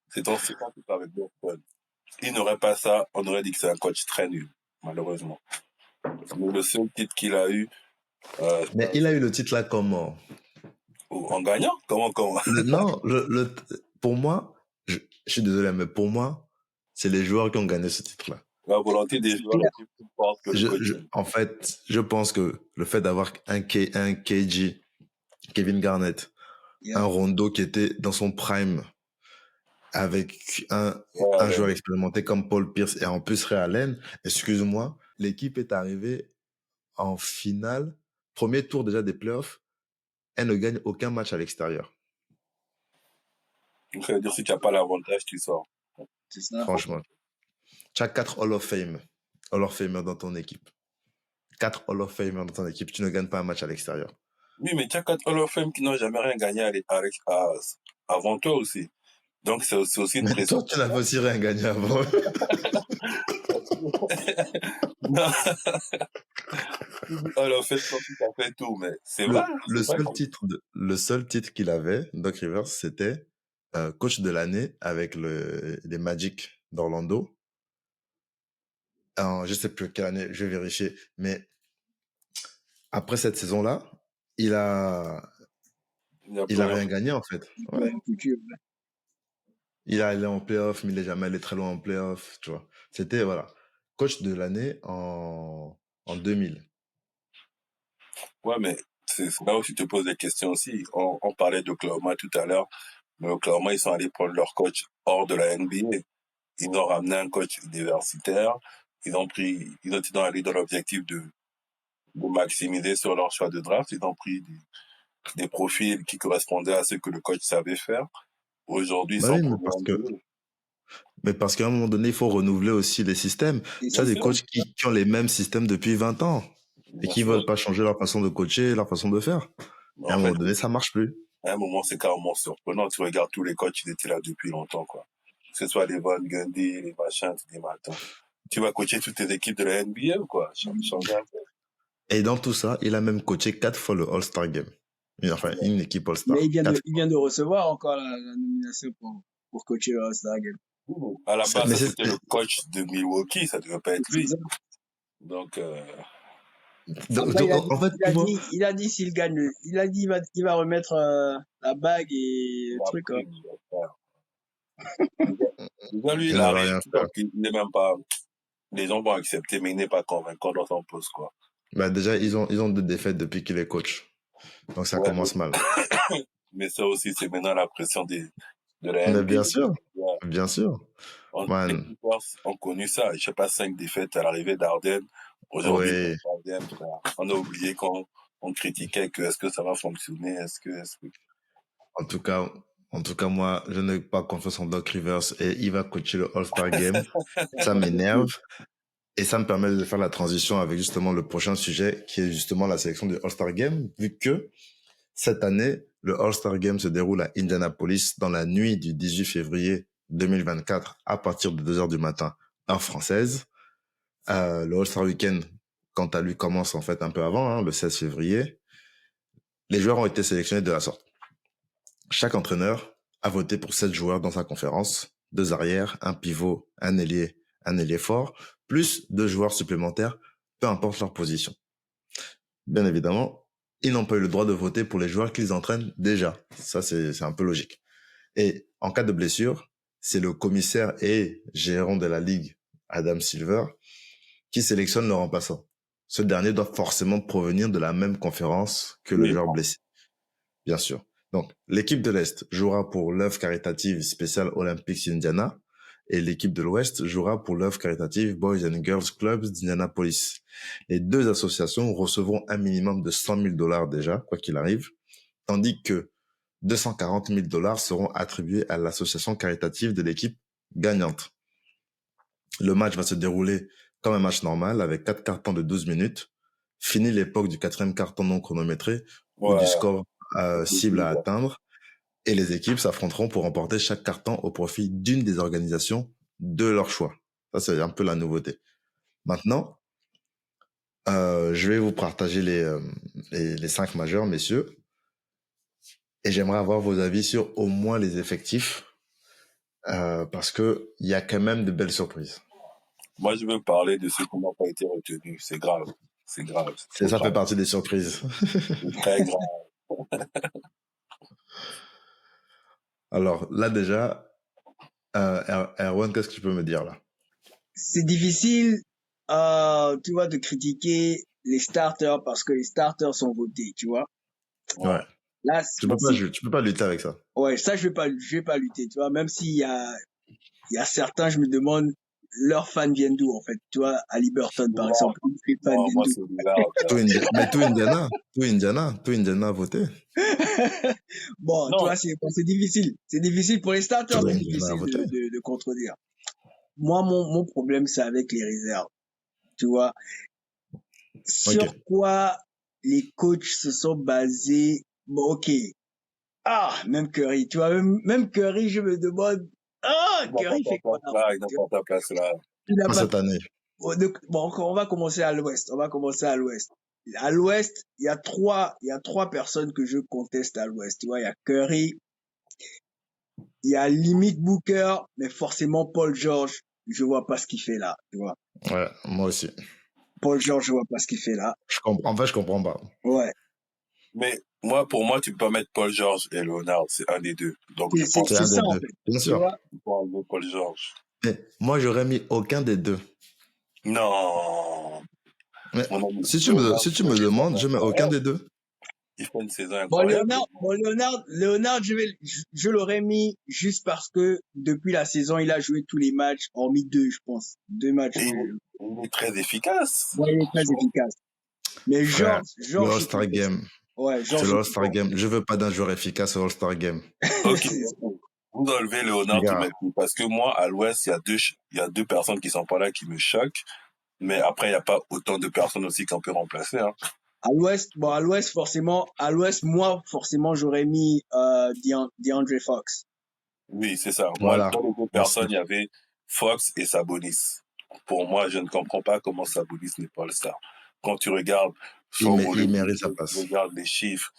c'est dans ce cas avec Boston. S'il n'aurait pas ça, on aurait dit que c'est un coach très nul, malheureusement. Mais le seul titre qu'il a eu, Mais il a eu le titre là comment? en gagnant, comment? Non, pour moi, je suis désolé, mais pour moi, c'est les joueurs qui ont gagné ce titre-là. La volonté des c'est joueurs clair. était plus forte que le coaching. En fait, je pense que le fait d'avoir un KG, Kevin Garnett, un Yeah. Rondo qui était dans son prime, avec un Ouais, joueur expérimenté comme Paul Pierce et en plus Ray Allen, excuse-moi, l'équipe est arrivée en finale, premier tour déjà des playoffs, elle ne gagne aucun match à l'extérieur. C'est-à-dire, si tu n'as pas l'avantage, tu sors. C'est ça. Franchement. Tu as 4 Hall of Fame. Hall of Famer dans ton équipe. 4 Hall of Famer dans ton équipe. Tu ne gagnes pas un match à l'extérieur. Oui, mais tu as 4 Hall of Fame qui n'ont jamais rien gagné avant toi aussi. Donc, c'est aussi une Mais pression. toi, tu n'avais aussi rien gagné avant. Non. Hall of Fame, quand tu as fait tout, mais c'est vrai. Le seul titre qu'il avait, Doc Rivers, c'était coach de l'année avec les Magic d'Orlando. Je sais plus quelle année, je vais vérifier. Mais après cette saison-là, il a rien gagné en fait. Ouais. Il est allé en playoff, mais il est jamais allé très loin en playoff, tu vois. C'était, voilà, coach de l'année en 2000. Ouais, mais c'est là où tu te poses des questions aussi. On parlait d'Oklahoma tout à l'heure, mais Oklahoma, ils sont allés prendre leur coach hors de la NBA. Ils ont ramené un coach universitaire. Ils ont allé dans l'objectif de maximiser sur leur choix de draft. Ils ont pris des profils qui correspondaient à ce que le coach savait faire. Aujourd'hui, ils Bah sont oui, mais parce qu'à un moment donné, il faut renouveler aussi les systèmes. Tu as des coachs qui ont les mêmes systèmes depuis 20 ans et qui veulent pas changer leur façon de coacher, leur façon de faire. Et à un moment donné, ça marche plus. À un moment, c'est carrément surprenant. Tu regardes tous les coachs, ils étaient là depuis longtemps, quoi. Que ce soit les Van Gundy, les machins, tu dis, mais attends, tu vas coacher toutes tes équipes de la NBA ou quoi? Changer un peu. Et dans tout ça, il a même coaché 4 fois le All-Star Game. Enfin, une équipe All-Star. Mais il vient de recevoir encore la nomination pour coacher le All-Star Game. À la base, c'était le coach de Milwaukee, ça devait pas être lui. Donc, il a dit s'il gagne, il va remettre la bague et le truc. Déjà, lui, il arrive, il n'est même pas, les gens vont accepter, mais il n'est pas convaincant dans son poste, quoi. Bah, déjà, ils ont 2 défaites depuis qu'il est coach. Donc, ça commence mal. Mais ça aussi, c'est maintenant la pression de la Mais NBA. bien sûr. Bien sûr. Les Clippers ont connu ça. Je sais pas, 5 défaites à l'arrivée d'Arden. Aujourd'hui, on a oublié qu'on critiquait que est-ce que ça va fonctionner, est-ce que... En tout cas, moi, je n'ai pas confiance en Doc Rivers et il va coacher le All-Star Game. Ça m'énerve. Et ça me permet de faire la transition avec justement le prochain sujet qui est justement la sélection du All-Star Game, vu que cette année, le All-Star Game se déroule à Indianapolis dans la nuit du 18 février 2024 à partir de 2h du matin, heure française. Le All-Star Weekend, quant à lui, commence en fait un peu avant, le 16 février. Les joueurs ont été sélectionnés de la sorte. Chaque entraîneur a voté pour 7 joueurs dans sa conférence, 2 arrières, un pivot, un ailier fort, plus 2 joueurs supplémentaires, peu importe leur position. Bien évidemment, ils n'ont pas eu le droit de voter pour les joueurs qu'ils entraînent déjà. Ça, c'est un peu logique. Et en cas de blessure, c'est le commissaire et gérant de la ligue, Adam Silver, qui sélectionne le remplaçant. Ce dernier doit forcément provenir de la même conférence que le joueur blessé. Bien sûr. Donc, l'équipe de l'Est jouera pour l'œuvre caritative spéciale Olympics Indiana et l'équipe de l'Ouest jouera pour l'œuvre caritative Boys and Girls Clubs d'Indianapolis. Les 2 associations recevront un minimum de $100,000 déjà, quoi qu'il arrive, tandis que $240,000 seront attribués à l'association caritative de l'équipe gagnante. Le match va se dérouler comme un match normal avec 4 cartons de 12 minutes. Fini l'époque du 4e carton non chronométré ou du score cible à atteindre. Et les équipes s'affronteront pour remporter chaque carton au profit d'une des organisations de leur choix. Ça, c'est un peu la nouveauté. Maintenant, je vais vous partager les 5 majeurs, messieurs. Et j'aimerais avoir vos avis sur au moins les effectifs. Parce que il y a quand même de belles surprises. Moi, je veux parler de ceux qui n'ont pas été retenus. C'est grave. C'est grave. Ça fait partie des surprises. C'est très grave. Alors, là, déjà, Erwan, qu'est-ce que tu peux me dire, là? C'est difficile, tu vois, de critiquer les starters parce que les starters sont votés, tu vois. Ouais. Là, tu peux pas lutter avec ça. Ouais, ça, je vais pas lutter, tu vois, même s'il y a certains, je me demande, leurs fans viennent d'où, en fait? Tu vois, à Liberton, par Lillard. exemple, les fans Non, viennent moi, d'où? c'est Lillard. Mais tout Indiana a voté. Bon, Non, toi, c'est difficile. C'est difficile pour les starters, Tout c'est Indiana a difficile voté. de contredire. Moi, mon problème, c'est avec les réserves. Tu vois, sur Ok. quoi les coachs se sont basés. Bon, ok. Ah, même Curry. Tu vois, même Curry, je me demande. Ah, il n'a pas Curry ta fait quoi place là? là, il n'a pas ta place là. Il n'a Pas pas. cette année. Bon, on va commencer à l'ouest. On va commencer à l'ouest. À l'ouest, il y a trois personnes que je conteste à l'ouest. Tu vois, il y a Curry, il y a limite Booker, mais forcément Paul George, je vois pas ce qu'il fait là, tu vois. Ouais, moi aussi. Paul George, je vois pas ce qu'il fait là. En fait, je comprends pas. Ouais. Mais pour moi, tu peux pas mettre Paul George et Leonard, c'est un des deux. Donc, je pense C'est C'est un ça des en deux. fait. Bien Tu sûr. vois. qu'il faut enlever Paul George. Mais moi, j'aurais mis aucun des deux. Non. Mais Mon ami, si tu Leonard, me demandes, je mets aucun des deux. il fait une saison Bon, incroyable. Léonard, je l'aurais mis juste parce que depuis la saison, il a joué tous les matchs, hormis deux, je pense. Deux matchs. Et il est très efficace. Ouais, il est très efficace. Mais Frère, le George, All-Star Game. ouais, C'est George. le All-Star Game. Je veux pas d'un joueur efficace au All-Star Game. Ok. Vous enlevez Leonard, tu Gars. mets qui? Parce que moi, à l'Ouest, il y a deux personnes qui sont pas là qui me choquent. Mais après, il n'y a pas autant de personnes aussi qu'on peut remplacer. Hein. À l'ouest, moi, forcément, j'aurais mis, DeAndre Fox. Oui, c'est ça. Moi, Voilà. dans les deux Merci. personnes, il y avait Fox et Sabonis. Pour moi, je ne comprends pas comment Sabonis n'est pas le star. Quand tu regardes son volume, Il mérite sa tu place. regardes les chiffres,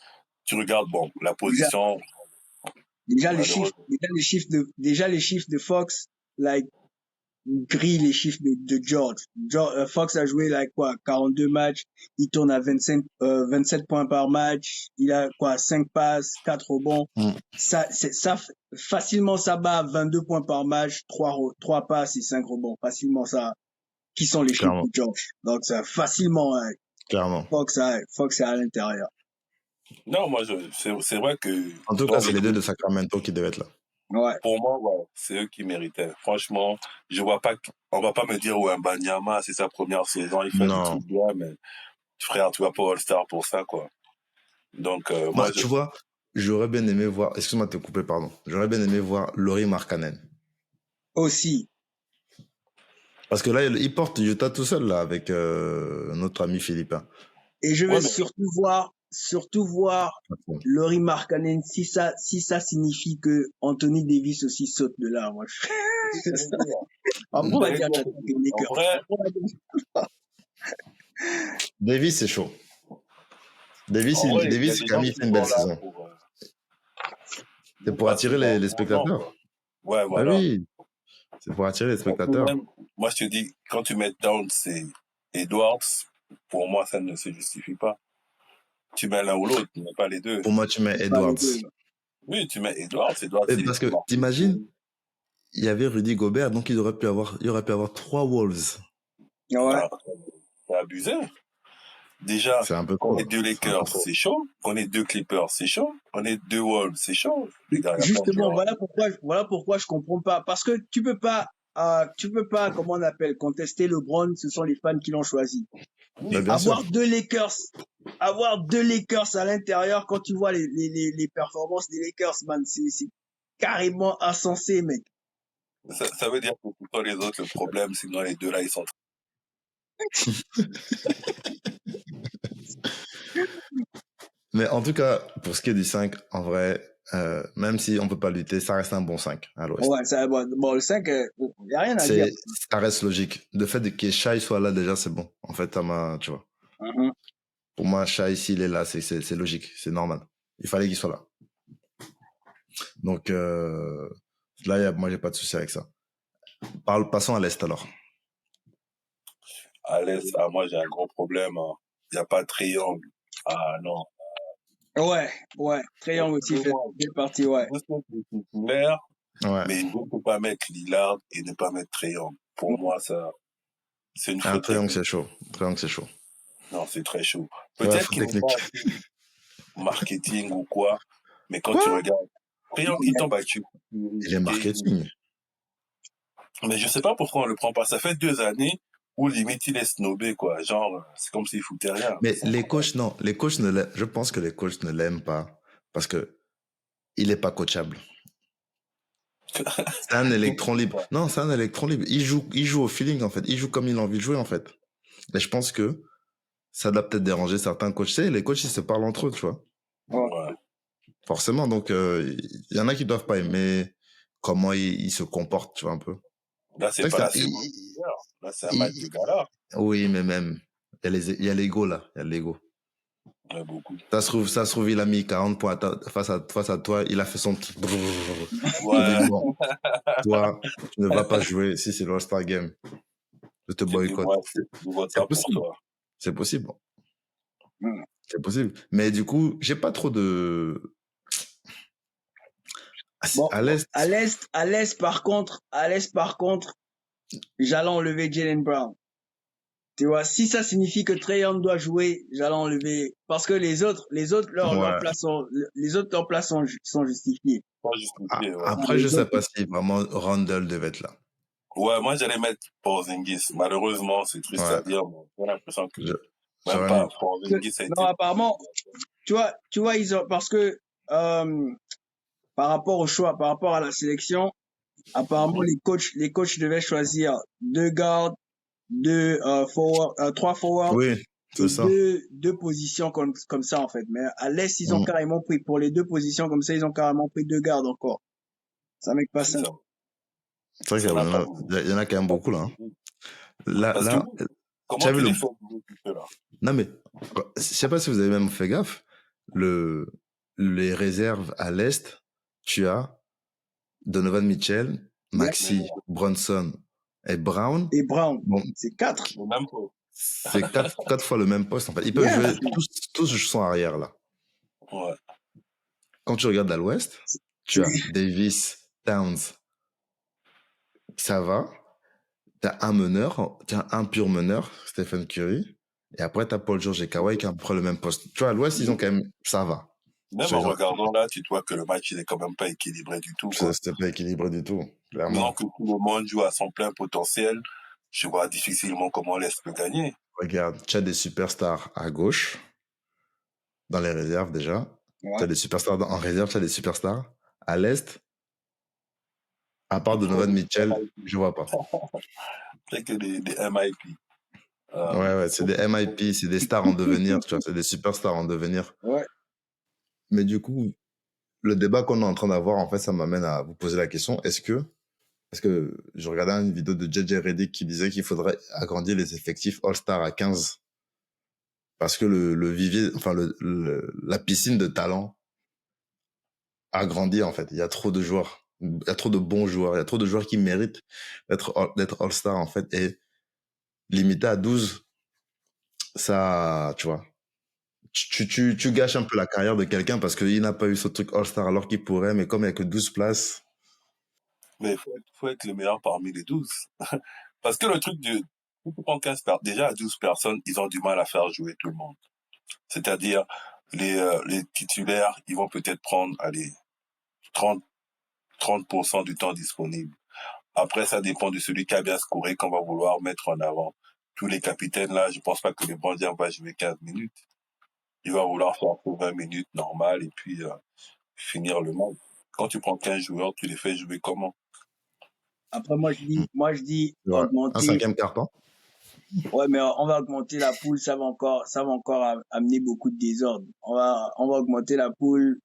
tu regardes, bon, la Déjà, position, déjà les malheureusement. chiffres de Fox, like, grillent les chiffres de George. Fox a joué, like, quoi, 42 matchs. Il tourne à 27 points par match. Il a, quoi, 5 passes, 4 rebonds. Mm. Facilement, ça bat 22 points par match, 3 passes et 5 rebonds. Facilement, ça, qui sont les chiffres Clairement. de George. Donc, ça, facilement, hein, Clairement. Fox est à l'intérieur. Non, moi, c'est vrai que En tout dans cas, c'est les deux l'équipe, de Sacramento qui devaient être là. Ouais. pour moi, ouais, c'est eux qui méritaient. Franchement, je vois pas, on va pas me dire, ouais, Banyama, c'est sa première saison, il fait des Non. trucs bien, mais frère, tu vas pas All-Star pour ça, quoi. Donc, Moi, moi, tu vois, j'aurais bien aimé voir, excuse-moi de te couper, pardon. J'aurais bien aimé voir Lauri Markkanen. Aussi. Parce que là, il porte Utah tout seul, là, avec notre ami Philippin. Et je ouais, vais mais surtout voir Lauri Markkanen si ça signifie que Anthony Davis aussi saute de là. Moi, après, on va dire que les Lakers. en vrai, Davis, c'est chaud. Davis, en vrai, il y a Davis, des quand gens même, il qui fait une belle sont là saison. pour, C'est pour attirer les spectateurs. quoi. Ouais, Ah voilà. oui, c'est pour attirer les Parce que spectateurs. même, moi, je te dis, quand tu mets Downs et Edwards, pour moi, ça ne se justifie pas. Tu mets l'un ou l'autre, tu mets pas les deux. Pour moi, tu mets Pas les Edwards. deux. Oui, tu mets Edwards, Et parce que, t'imagines, il y avait Rudy Gobert, donc il aurait pu avoir 3 Wolves. Ouais. Ah, c'est abusé. Déjà, C'est un peu qu'on trop. ait deux C'est un peu Lakers, trop. c'est chaud. Qu'on ait deux Clippers, c'est chaud. Qu'on ait deux Wolves, c'est chaud. Les gars, il y a pas de Justement, genre. voilà pourquoi je comprends pas. Parce que tu peux pas, comment on appelle, contester LeBron, ce sont les fans qui l'ont choisi. Mais bien sûr. Avoir deux Lakers à l'intérieur, quand tu vois les performances des Lakers, man, c'est carrément insensé, mec. Ça veut dire que pour toi, les autres, le problème, c'est que dans les deux là, ils sont. Mais en tout cas, pour ce qui est du 5, en vrai, même si on peut pas lutter, ça reste un bon 5 à l'Ouest. Ouais, bon, le 5, y a rien à dire. Ça reste logique. Le fait que Shai soit là, déjà, c'est bon. En fait, tu vois. Mm-hmm. Pour moi, Shai, s'il est là, c'est logique. C'est normal. Il fallait qu'il soit là. Donc, là, moi, j'ai pas de souci avec ça. Passons à l'Est, alors. À l'Est, moi, j'ai un gros problème. Il n'y a pas de triangle. Ah, non. Ouais. Triangle aussi fait partie, ouais. Je sais que c'est titulaire, Ouais. mais il ne peut pas mettre Lillard et ne pas mettre triangle. Pour moi, ça, c'est une faute. Un triangle, c'est chaud. Non, c'est très chaud. Ouais, Peut-être faute qu'il n'est technique. pas assez marketing ou quoi, mais quand tu regardes, triangle, il tombe à tu. Il est marketing. Mais je sais pas pourquoi on le prend pas. Ça fait 2 années où limite il est snobé, quoi. Genre, c'est comme s'il foutait rien. Mais les coachs, non. Les coachs je pense que les coachs ne l'aiment pas parce que il est pas coachable. C'est un électron libre. Non, c'est un électron libre. Il joue au feeling, en fait. Il joue comme il a envie de jouer, en fait. Et je pense que ça doit peut-être déranger certains coachs. Tu sais, les coachs, ils se parlent entre eux, tu vois. Ouais. Forcément. Donc, il y en a qui doivent pas aimer comment il se comporte, tu vois, un peu. Là, c'est C'est pas que la ça, seconde. Là, c'est un match de gala. oui, mais même, il y a l'ego, là. Il y a l'ego. Ouais, beaucoup. Ça se trouve, il a mis 40 points face à toi. Il a fait son petit Ouais. bon, toi, tu ne vas pas jouer si c'est l'All-Star Game. Je te boycotte. Je vote C'est ça pour possible. toi. C'est possible. Hmm. C'est possible. Mais du coup, j'ai pas trop de... Bon, À l'Est, à l'Est, par contre, j'allais enlever Jalen Brown. Tu vois, si ça signifie que Trae Young doit jouer, j'allais enlever, parce que les autres, leurs ouais. places leurs places sont justifiées. Pas justifié, ouais. Après, je Les sais autres, pas si vraiment Randall devait être là. Ouais, moi, j'allais mettre Porzingis. Malheureusement, c'est triste à Ouais. dire, mais j'ai l'impression que même J'aurais mis... pas Porzingis a non, été... apparemment, tu vois, ils ont, parce que, par rapport au choix, par rapport à la sélection, apparemment, les coachs devaient choisir 2 gardes, trois forwards Oui, c'est et ça. deux positions comme ça, en fait. Mais à l'Est, ils ont Mm. carrément pris, pour les 2 positions comme ça, ils ont carrément pris 2 gardes encore. Ça make pas C'est sens. ça. C'est vrai Ça n'a pas... il y en a quand même beaucoup, là. Hein. Parce que Là, tu comment as vu tu le... les fais jouer tout cela? Non, mais je sais pas si vous avez même fait gaffe. Les réserves à l'Est, tu as Donovan Mitchell, Yeah. Maxi, Bronson et Brown. Et Brown, Bon, c'est 4. Même pas. c'est quatre fois le même poste, en fait. Ils peuvent Yeah. jouer, tous sont arrière, là. Ouais. Quand tu regardes à l'Ouest, tu as Davis, Towns, ça va. T'as un meneur, t'as un pur meneur, Stephen Curry. Et après, t'as Paul George et Kawhi qui ont à peu près le même poste. Tu vois, à l'Ouest, ils ont quand même, ça va. Même en regardant là, tu vois que le match, il est quand même pas équilibré du tout, quoi. C'était pas équilibré du tout, Maintenant clairement. que tout le monde joue à son plein potentiel, je vois difficilement comment l'Est peut gagner. Regarde, tu as des superstars à gauche, dans les réserves déjà. Ouais. Tu as des superstars en réserve, tu as des superstars. À l'Est, à part Donovan Mitchell, je vois pas. C'est que des MIP. Ouais, c'est des MIP, c'est des stars en devenir, tu vois, c'est des superstars en devenir. Ouais. Mais du coup, le débat qu'on est en train d'avoir, en fait, ça m'amène à vous poser la question, parce que je regardais une vidéo de JJ Redick qui disait qu'il faudrait agrandir les effectifs All-Star à 15. Parce que le vivier, enfin, la piscine de talent a grandi, en fait. Il y a trop de joueurs. Il y a trop de bons joueurs. Il y a trop de joueurs qui méritent d'être All-Star, en fait. Et limité à 12, ça, tu vois. Tu gâches un peu la carrière de quelqu'un parce qu'il n'a pas eu ce truc All-Star alors qu'il pourrait, mais comme il n'y a que 12 places. Mais faut être le meilleur parmi les 12. Parce que le truc de, déjà à 12 personnes, ils ont du mal à faire jouer tout le monde. C'est-à-dire, les titulaires, ils vont peut-être prendre, allez, 30% du temps disponible. Après, ça dépend de celui qui a bien scoré qu'on va vouloir mettre en avant. Tous les capitaines, là, je pense pas que le Bandien va jouer 15 minutes. Il va vouloir faire 20 minutes normales et puis finir le match. Quand tu prends 15 joueurs, tu les fais jouer comment? Après, moi, je dis Ouais. Un augmenter. 5e carton. Ouais, mais on va augmenter la poule, ça va encore amener beaucoup de désordre. On va augmenter la poule,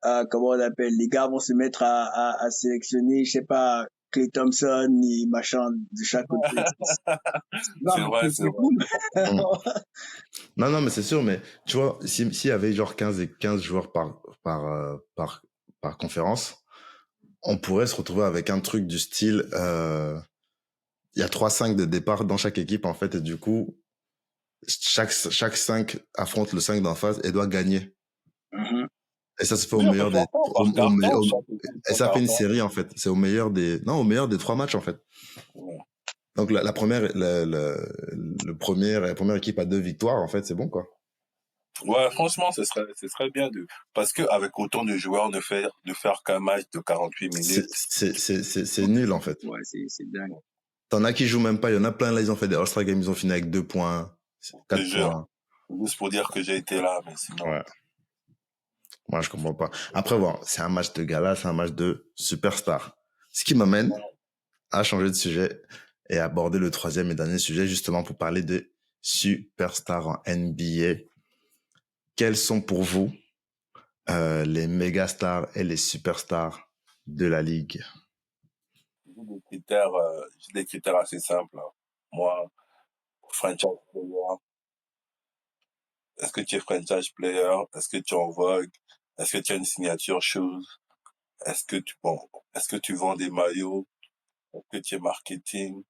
comment on appelle, les gars vont se mettre à sélectionner, je sais pas, Klay Thompson et machin de chaque côté. Non, C'est mais vrai, c'est c'est vrai. cool. Non, mais c'est sûr, mais tu vois, s'il y avait genre 15 joueurs par conférence, on pourrait se retrouver avec un truc du style, il y a 3-5 de départ dans chaque équipe, en fait, et du coup, chaque 5 affronte le 5 d'en face et doit gagner. Mhm. Et ça se fait Oui, au on peut meilleur faire ça par carton, chaque équipe et par ça fait une carton. série, en fait. C'est au meilleur des 3 matchs, en fait. Ouais. Donc, la première équipe a 2 victoires, en fait, c'est bon, quoi. Ouais, franchement, ce serait bien parce que avec autant de joueurs, de faire qu'un match de 48 minutes. C'est nul, en fait. Ouais, c'est dingue. T'en as qui jouent même pas. Il y en a plein, là, ils ont fait des All-Star Games, ils ont fini avec 2 points, Je te 4 jure. points. Juste pour dire que j'ai été là, mais sinon. Ouais. Moi, je comprends pas. Après, bon, c'est un match de gala, c'est un match de superstar. Ce qui m'amène à changer de sujet et aborder le troisième et dernier sujet, justement, pour parler de superstars en NBA. Quels sont pour vous les méga stars et les superstars de la ligue? J'ai des critères assez simples, hein. Moi, franchise player. Est-ce que tu es franchise player? Est-ce que tu es en vogue? Est-ce que tu as une signature shoes? Bon, est-ce que tu vends des maillots? Est-ce que tu es marketing?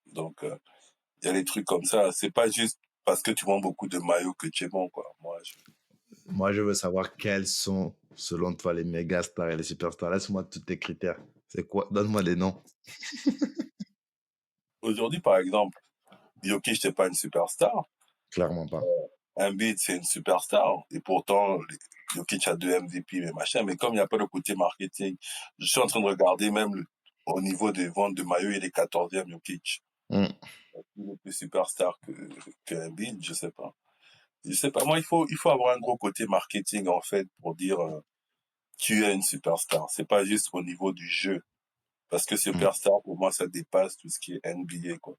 Donc, il y a des trucs comme ça. C'est pas juste parce que tu vends beaucoup de maillots que tu es bon, quoi. Moi, je veux savoir quels sont, selon toi, les méga stars et les superstars. Laisse-moi tous tes critères. C'est quoi? Donne-moi des noms. Aujourd'hui, par exemple, Jokic, c'est pas une superstar. Clairement pas. Embiid, c'est une superstar. Et pourtant, Jokic a 2 MVP, mais machin. Mais comme il n'y a pas le côté marketing, je suis en train de regarder même au niveau des ventes de maillots, il est 14e, Jokic. Mm. Il est plus superstar que Embiid, je sais pas. Je sais pas. Moi, il faut avoir un gros côté marketing, en fait, pour dire, tu es une superstar. C'est pas juste au niveau du jeu. Parce que Mm. superstar, pour moi, ça dépasse tout ce qui est NBA, quoi.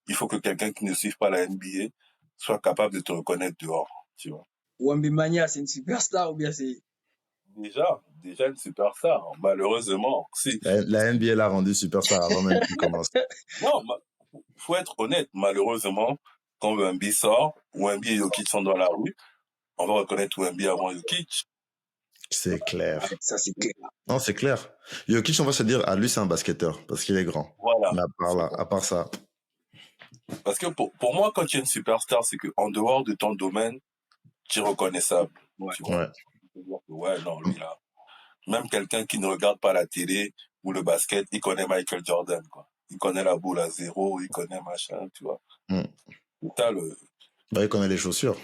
Il faut que quelqu'un qui ne suive pas la NBA soit capable de te reconnaître dehors, tu vois. Wembanyama, c'est une superstar ou bien c'est... Déjà une superstar, malheureusement. Si, La NBA l'a rendu superstar avant même qu'il commence. non, faut être honnête, malheureusement, quand Wemby sort, Wemby et Jokic sont dans la rue, on va reconnaître Wemby avant Jokic. C'est clair. Ça, c'est clair. Non, c'est clair. Jokic, on va se dire, ah, lui, c'est un basketteur, parce qu'il est grand. Voilà. Mais à part ça, Parce que pour moi, quand tu es une superstar, c'est que en dehors de ton domaine, tu es reconnaissable. Ouais. Tu vois. ouais. Ouais, non, lui là. Même quelqu'un qui ne regarde pas la télé ou le basket, il connaît Michael Jordan, quoi. Il connaît la boule à zéro, il connaît machin, tu vois. Mm. Bah, il connaît les chaussures.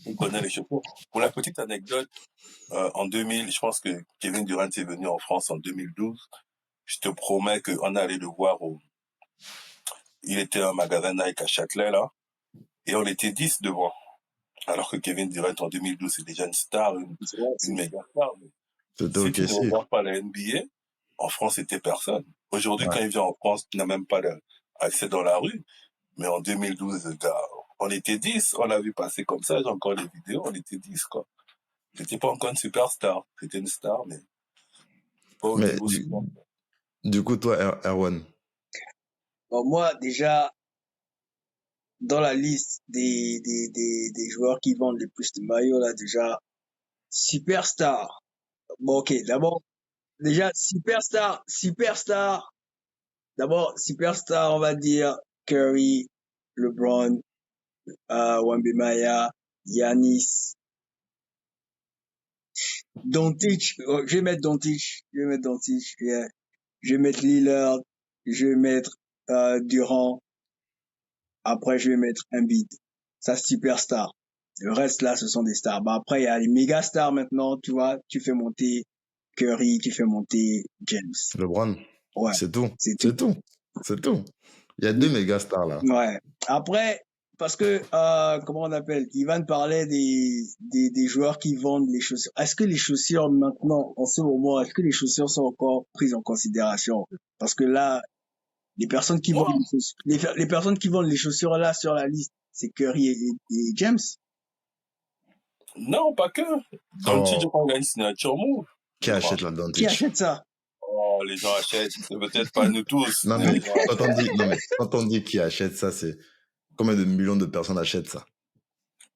Il connaît les chaussures. Pour la petite anecdote, en 2000, je pense que Kevin Durant est venu en France en 2012. Je te promets qu'on allait le voir il était à un magasin Nike à Châtelet, là. Et on était 10 devant. Alors que Kevin Durant en 2012, c'est déjà une star, une méga star. C'était Si ok, tu ne si. regardes pas la NBA, en France, c'était personne. Aujourd'hui, Ouais. quand il vient en France, tu n'as même pas accès dans la rue. Mais en 2012, gars, on était 10, on l'a vu passer comme ça, j'ai encore les vidéos, on était 10, quoi. J'étais pas encore une superstar. J'étais une star, mais pas au Mais niveau super. du coup, toi, Erwan, Bon, moi, déjà, dans la liste des joueurs qui vendent le plus de maillots, là, déjà, superstar. Bon, ok, d'abord, déjà, superstar. D'abord, superstar, on va dire Curry, LeBron, Wembanyama, Giannis, Doncic. Oh, je vais mettre Doncic. Yeah. Je vais mettre Lillard. Je vais mettre Durant. Après, je vais mettre Embiid. Ça, superstar. Le reste, là, ce sont des stars. Bah, après, il y a les méga stars maintenant, tu vois. Tu fais monter Curry, tu fais monter James. LeBron, Ouais, c'est tout. c'est tout. C'est tout. C'est tout. Il y a 2 méga stars là. Ouais. Après, parce que, comment on appelle, Ivan parlait des joueurs qui vendent les chaussures. Est-ce que les chaussures maintenant, en ce moment, est-ce que les chaussures sont encore prises en considération? Parce que là, les personnes qui vendent Non, les chaussures, les personnes qui vendent les chaussures là sur la liste, c'est Curry et James. non, pas que. Doncic, je Oh, crois qu'il a une signature move, qui je crois. achète la Qui Doncic? achète ça? Oh, les gens achètent. C'est peut-être pas nous tous, Non, mais mais les gens achètent. quand on dit qui achète ça, c'est combien de millions de personnes achètent ça?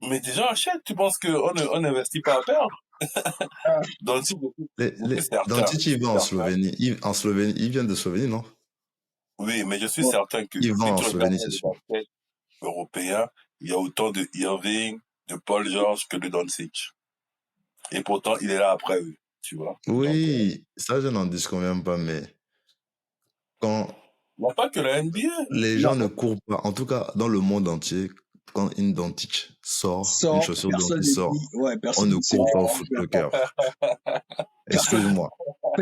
Mais des gens achètent. Tu penses on n'investit pas à perdre? Doncic, je suis certain. Doncic, il va en Slovénie. En Slovénie, il vient de Slovénie, non? Oui, mais je suis Ouais. certain que Il va si en tu regardes Slovénie, c'est le sûr. basket européen, il y a autant de Irving, de Paul George que de Doncic. Et pourtant, il est là après eux, tu vois. Donc, Oui, ça, je n'en disconviens pas, mais quand il n'y a pas que la NBA. les Non, gens ne courent pas, en tout cas dans le monde entier, quand une Doncic sort, une Sort, chaussure personne Doncic ne sort, dit, ouais, on personne ne ne se court pas lève. au Foot Locker. Personne, Excuse-moi,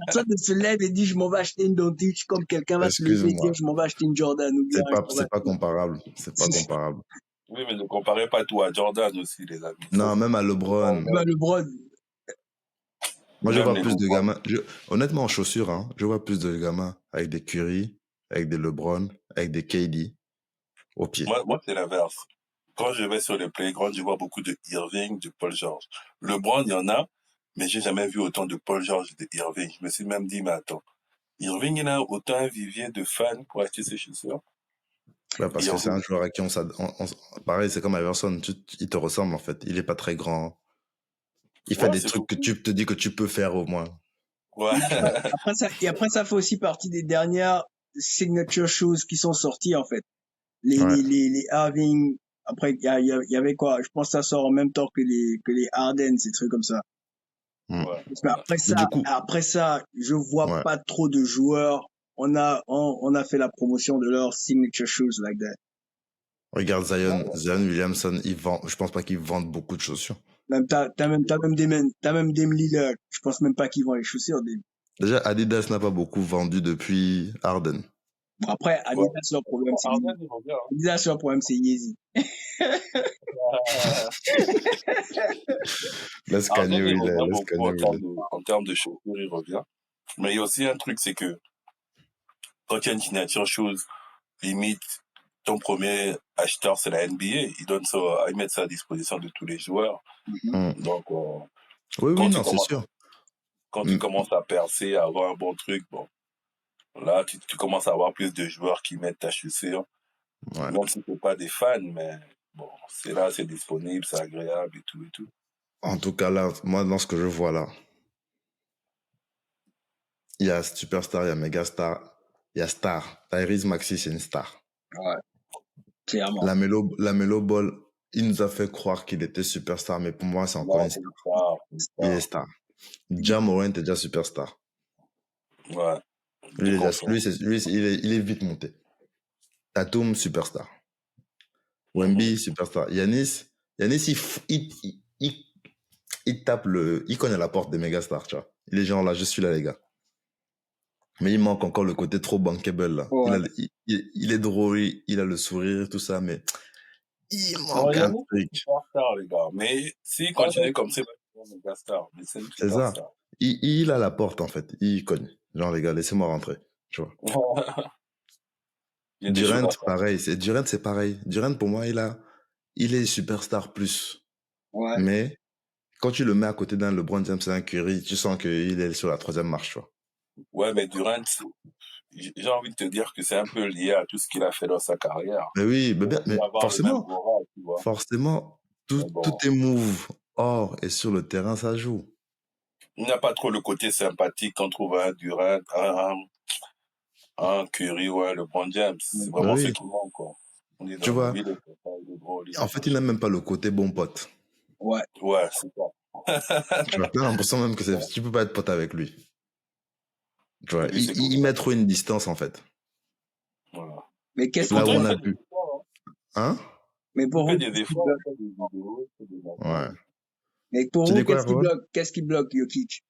personne ne se lève et dit je m'en vais acheter une Doncic comme quelqu'un va se lever et dire excuse-moi. je m'en vais acheter une Jordan ou bien je m'en vais C'est pas acheter. comparable. C'est pas comparable. Oui, mais ne comparez pas tout à Jordan aussi, les amis. Ça, Non, même à LeBron. Bah, LeBron, Moi, je même vois les plus de LeBron. gamins. Honnêtement, en chaussures, hein, je vois plus de gamins avec des Curry, avec des LeBron, avec des KD au pied. Moi, c'est l'inverse. Quand je vais sur les playgrounds, je vois beaucoup de Irving, de Paul George. LeBron, il y en a, mais j'ai jamais vu autant de Paul George et de Irving. Je me suis même dit, mais attends, Irving, il a autant un vivier de fans pour acheter ses chaussures. Ouais, parce que c'est Irving, un joueur à qui pareil, c'est comme Iverson. Il te ressemble, en fait. Il est pas très grand. Il fait ouais, des c'est trucs que beaucoup. tu te dis que tu peux faire au moins. Ouais. Tu vois. après ça fait aussi partie des dernières signature shoes qui sont sorties en fait. Ouais. Les Irving, après il y avait quoi? Je pense que ça sort en même temps que les Harden, ces trucs comme ça. Mm. Ouais. Mais Mais du coup, après ça, je vois ouais. pas trop de joueurs. On a fait la promotion de leurs signature shoes like that. Regarde Ouais. Zion Williamson, je pense pas qu'il vende beaucoup de chaussures. Même t'as même Dame Lillard. Je pense même pas qu'ils vont les chaussures. Déjà, Adidas n'a pas beaucoup vendu depuis Harden. Bon, après, Ouais. Adidas, leur problème, c'est Harden, il revient. Hein. Adidas, leur problème, c'est Yeezy. Laisse Kanye Harden, il Wheeler, revient laisse beaucoup Kanye Wheeler. en termes de chaussures, il revient. Mais il y a aussi un truc, c'est que quand il y a une signature chose, limite, ton premier acheteur, c'est la NBA. Ils mettent ça à disposition de tous les joueurs. Mm. Donc, Oui, quand non, c'est sûr. quand tu commences à percer, à avoir un bon truc, bon, là, tu commences à avoir plus de joueurs qui mettent ta chaussure. Ouais. Même si t'es pas des fans, mais bon, c'est là, c'est disponible, c'est agréable et tout et tout. En tout cas, là, moi, dans ce que je vois là, il y a Superstar, il y a Megastar, il y a Star. Tyrese Maxey, c'est une star. Ouais, clairement. La Melo Ball, il nous a fait croire qu'il était superstar, mais pour moi, c'est encore Là, une c'est star. une star, c'est une Il est star. star. Ja Morant est déjà superstar. Ouais, Lui, je confirme. il est vite monté. Tatum, superstar. Wemby, superstar. Yanis, il tape il connaît la porte des mégastars, tu vois. Il est genre là, je suis là, les gars. Mais il manque encore le côté trop bankable, là. Ouais. Il est drôle, il a le sourire, tout ça, mais il Non, manque un Yannick, c'est une truc. superstar, les gars. Mais s'il continue comme ça, il va devenir une méga star. Mais c'est une C'est ça. superstar. Il a la porte, en fait. Il cogne. Genre, les gars, laissez-moi rentrer. Tu vois. Il y a des choses Durant, à faire. pareil. Durant, c'est pareil. Durant, pour moi, il est superstar plus. Ouais. Mais quand tu le mets à côté d'un LeBron James et un Curry, tu sens qu'il est sur la troisième marche, tu vois. Ouais, mais Durant, j'ai envie de te dire que c'est un peu lié à tout ce qu'il a fait dans sa carrière. Mais oui, Il aurait pu mais avoir le même aura, tu vois. tout, Mais bon, tout est move hors et sur le terrain, ça joue. il n'y a pas trop le côté sympathique qu'on trouve à un Durant, un Curry ou un LeBron James. C'est Mais vraiment ce oui, qui manque, quoi. On est tu dans le vois, il est sympa, il est drôle, il en est fait, il n'a machin. même pas le côté bon pote. Ouais. Ouais, c'est ça. Tu vois, t'as l'impression même que tu peux pas être pote avec lui. Tu vois, Et lui, c'est il comme met ça. trop une distance, en fait. Voilà. Mais Et qu'est-ce qui Là où pourtant, on il a fait bloque? des pu. efforts. Hein? Mais Il pour fait vous, des qu'est-ce qui efforts, bloque? il fait des vidéos, il fait des Ouais. machins. Mais pour Tu vous, dis quoi, Ron? Qu'est-ce qui bloque Jokic?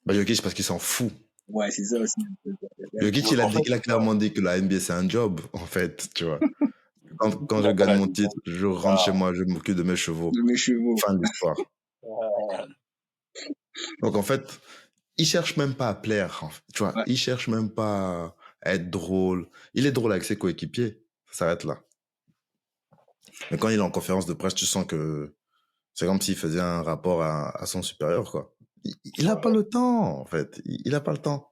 Bah, Jokic, parce qu'il s'en fout. Ouais, c'est ça aussi. Jokic, En fait, il a c'est ça. clairement dit que la NBA, c'est un job, en fait, tu vois. Quand Il je n'a pas gagne la mon vision titre, de je rentre chez star. moi, je m'occupe de mes chevaux. De mes chevaux. Fin de l'histoire. Donc, en fait, il cherche même pas à plaire, en fait, tu vois. Ouais. Il cherche même pas à être drôle. Il est drôle avec ses coéquipiers. Ça s'arrête là. Mais quand il est en conférence de presse, tu sens que c'est comme s'il faisait un rapport à son supérieur, quoi. Il a pas le temps, en fait. Il a pas le temps.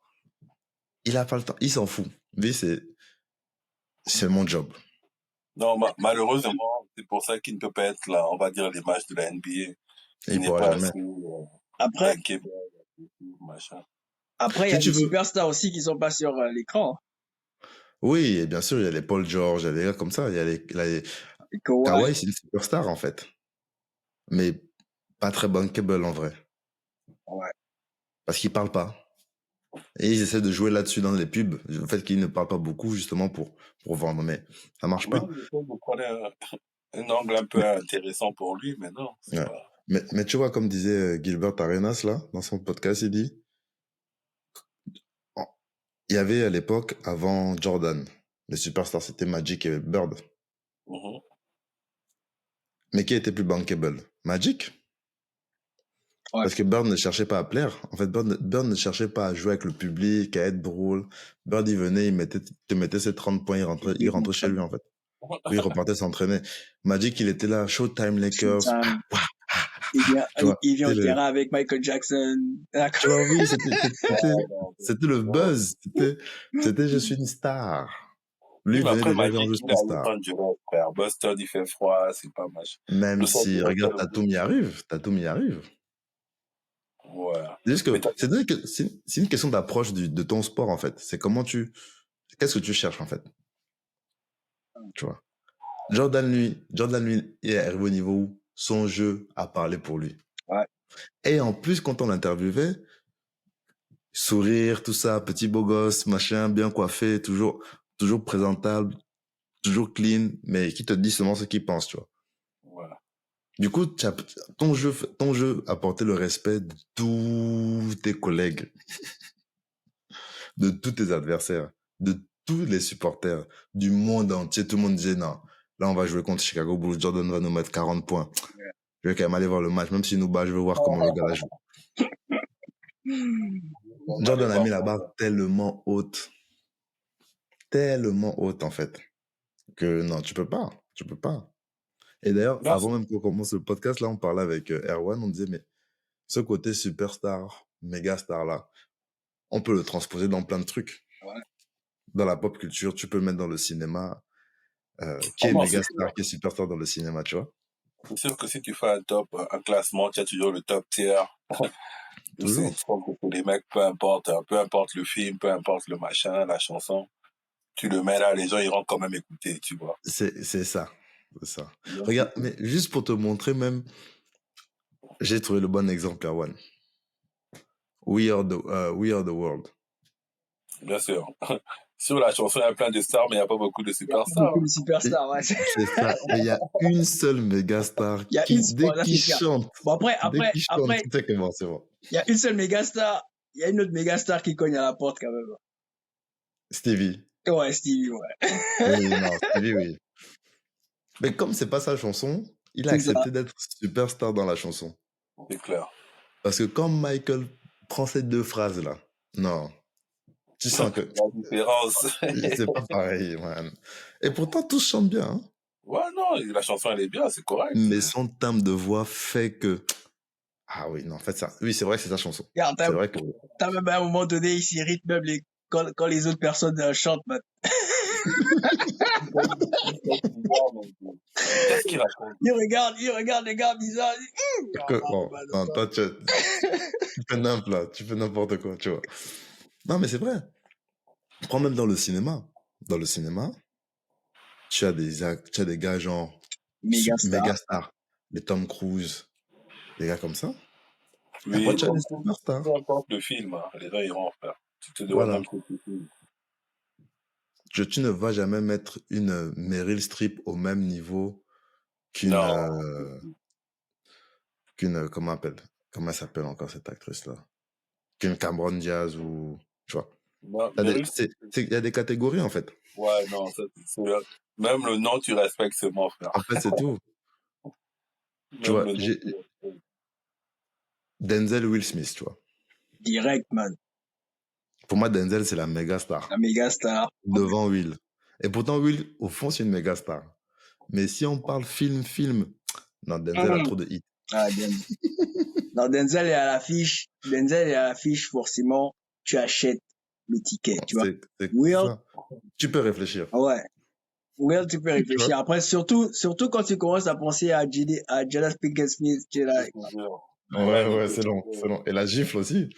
Il a pas le temps. Il s'en fout. Lui, c'est mon job. Non, malheureusement, c'est pour ça qu'il ne peut pas être là, on va dire, les matchs de la NBA. Et Il il n'est pourra pas jamais. assez Après, bankable, machin. après, il y Si a tu des veux. superstars aussi qui sont pas sur l'écran. Oui, et bien sûr, il y a les Paul George, il y a des gars comme ça. Il y a Et Kawhi. Kawhi, c'est une superstar, en fait. Mais pas très bankable, en vrai. Ouais. Parce qu'il parle pas. Et ils essaient de jouer là-dessus dans les pubs. Le fait qu'ils ne parlent pas beaucoup, justement, pour vendre. Mais ça marche Oui, pas. il essaie de prendre un angle un peu intéressant pour lui, mais non, c'est Ouais. pas. Mais tu vois, comme disait Gilbert Arenas, là, dans son podcast, il dit, il y avait à l'époque, avant Jordan, les superstars, c'était Magic et Bird. Mhm. Mais qui était plus bankable? Magic? Ouais. Parce que Bird ne cherchait pas à plaire. En fait, Bird ne cherchait pas à jouer avec le public, à être drôle. Bird, il venait, te mettait ses 30 points, il rentrait chez lui, en fait. Ou il repartait s'entraîner. Magic, il était là, Showtime Lakers. Showtime. Ah, tu vois, Il vient au c'était terrain avec Michael Jackson. tu vois, oui, c'était le buzz. C'était je suis une star. Lui Oui, mais venait après, déjà vers Magic, je suis il une a star. Los Angeles, frère. Boston, il fait froid, c'est pas match. Même Los si, Angeles, regarde, Tatum y arrive. Tatum y arrive. ouais. C'est juste Mais que c'est une question d'approche de ton sport, en fait. C'est qu'est-ce que tu cherches, en fait. Tu vois. Jordan, lui, il est arrivé au niveau où son jeu a parlé pour lui. Ouais. Et en plus, quand on l'interviewait, sourire, tout ça, petit beau gosse, machin, bien coiffé, toujours présentable, toujours clean, mais qui te dit seulement ce qu'il pense, tu vois. Voilà. Du coup, ton jeu apportait le respect de tous tes collègues, de tous tes adversaires, de tous les supporters, du monde entier. Tout le monde disait, non, là, on va jouer contre Chicago Bulls, Jordan va nous mettre 40 points. Je vais quand même aller voir le match, même s'il nous bat, je veux voir comment le gars joue. Jordan a mis la barre tellement haute, en fait, que non, tu peux pas. Et d'ailleurs, Là, avant même qu'on commence le podcast, là, on parlait avec Erwan, on disait, mais ce côté superstar, méga star là, on peut le transposer dans plein de trucs. Ouais. Dans la pop culture, tu peux le mettre dans le cinéma. Qui est non, méga c'est star, qui est superstar dans le cinéma, tu vois? sûr que si tu fais un classement, tu as toujours le top tier. Toujours. Je pense que les mecs, peu importe le film, peu importe le machin, la chanson, tu le mets là, les gens iront quand même écouter, tu vois. C'est ça. C'est ça. Regarde, mais juste pour te montrer même, j'ai trouvé le bon exemple, Erwan. We are the world. Bien sûr. Sur la chanson, il y a plein de stars, mais il n'y a pas beaucoup de superstars. Beaucoup de superstars, ouais. C'est ça. Et il y a une seule méga star Il y a qui, une, dès bon, là, qu'il c'est clair. chante, Bon, après, tu sais comment c'est bon. il y a une seule méga star. Il y a une autre méga star qui cogne à la porte, quand même. Stevie. Ouais, Stevie, ouais. Oui, non, Stevie, oui. Mais comme c'est pas sa chanson, il a C'est ça. accepté d'être superstar dans la chanson. C'est clair. Parce que quand Michael prend ces deux phrases-là, non, tu sens que La différence. c'est pas pareil, man. Et pourtant, tous chantent bien, hein. Ouais, non, la chanson, elle est bien, c'est correct. Mais son timbre de voix fait que... Ah oui, non, en fait, ça... Oui, c'est vrai que c'est sa chanson. Regarde, C'est vrai que... t'as même à un moment donné, il s'irrite même quand les autres personnes chantent, man. Qu'est-ce qu'il raconte? Il regarde les gars bizarres. Non, toi, tu fais n'importe quoi, tu vois. Non, mais c'est vrai. Prends même dans le cinéma. Dans le cinéma, tu as des gars genre... Méga stars. Les Tom Cruise. Des gars comme ça. Oui, Après, tu as des superstars. peu importe le film, hein, les gens iront en faire. Tu te demandes Voilà. même ce que c'est. Tu ne vas jamais mettre une Meryl Streep au même niveau qu'une... comment elle s'appelle encore cette actrice-là? Qu'une Cameron Diaz ou... Tu vois. Non, Il y a des catégories, en fait. ouais, non, même le nom, tu respectes seulement, frère. En fait, c'est tout. Tu Même vois, le nom, tu respectes. Denzel Will Smith, tu vois. Direct, man. Pour moi, Denzel, c'est la méga star. La méga star. Devant Will. Et pourtant, Will, au fond, c'est une méga star. Mais si on parle film, non, Denzel a trop de hits. Ah, Denzel. Non, Denzel est à l'affiche, forcément, tu achètes le ticket, tu vois. C'est Will, ça. Tu peux réfléchir. ouais. Will, tu peux réfléchir. Après, surtout quand tu commences à penser à Jada Pinkett Smith, tu es là. Ouais, c'est long. Et la gifle aussi.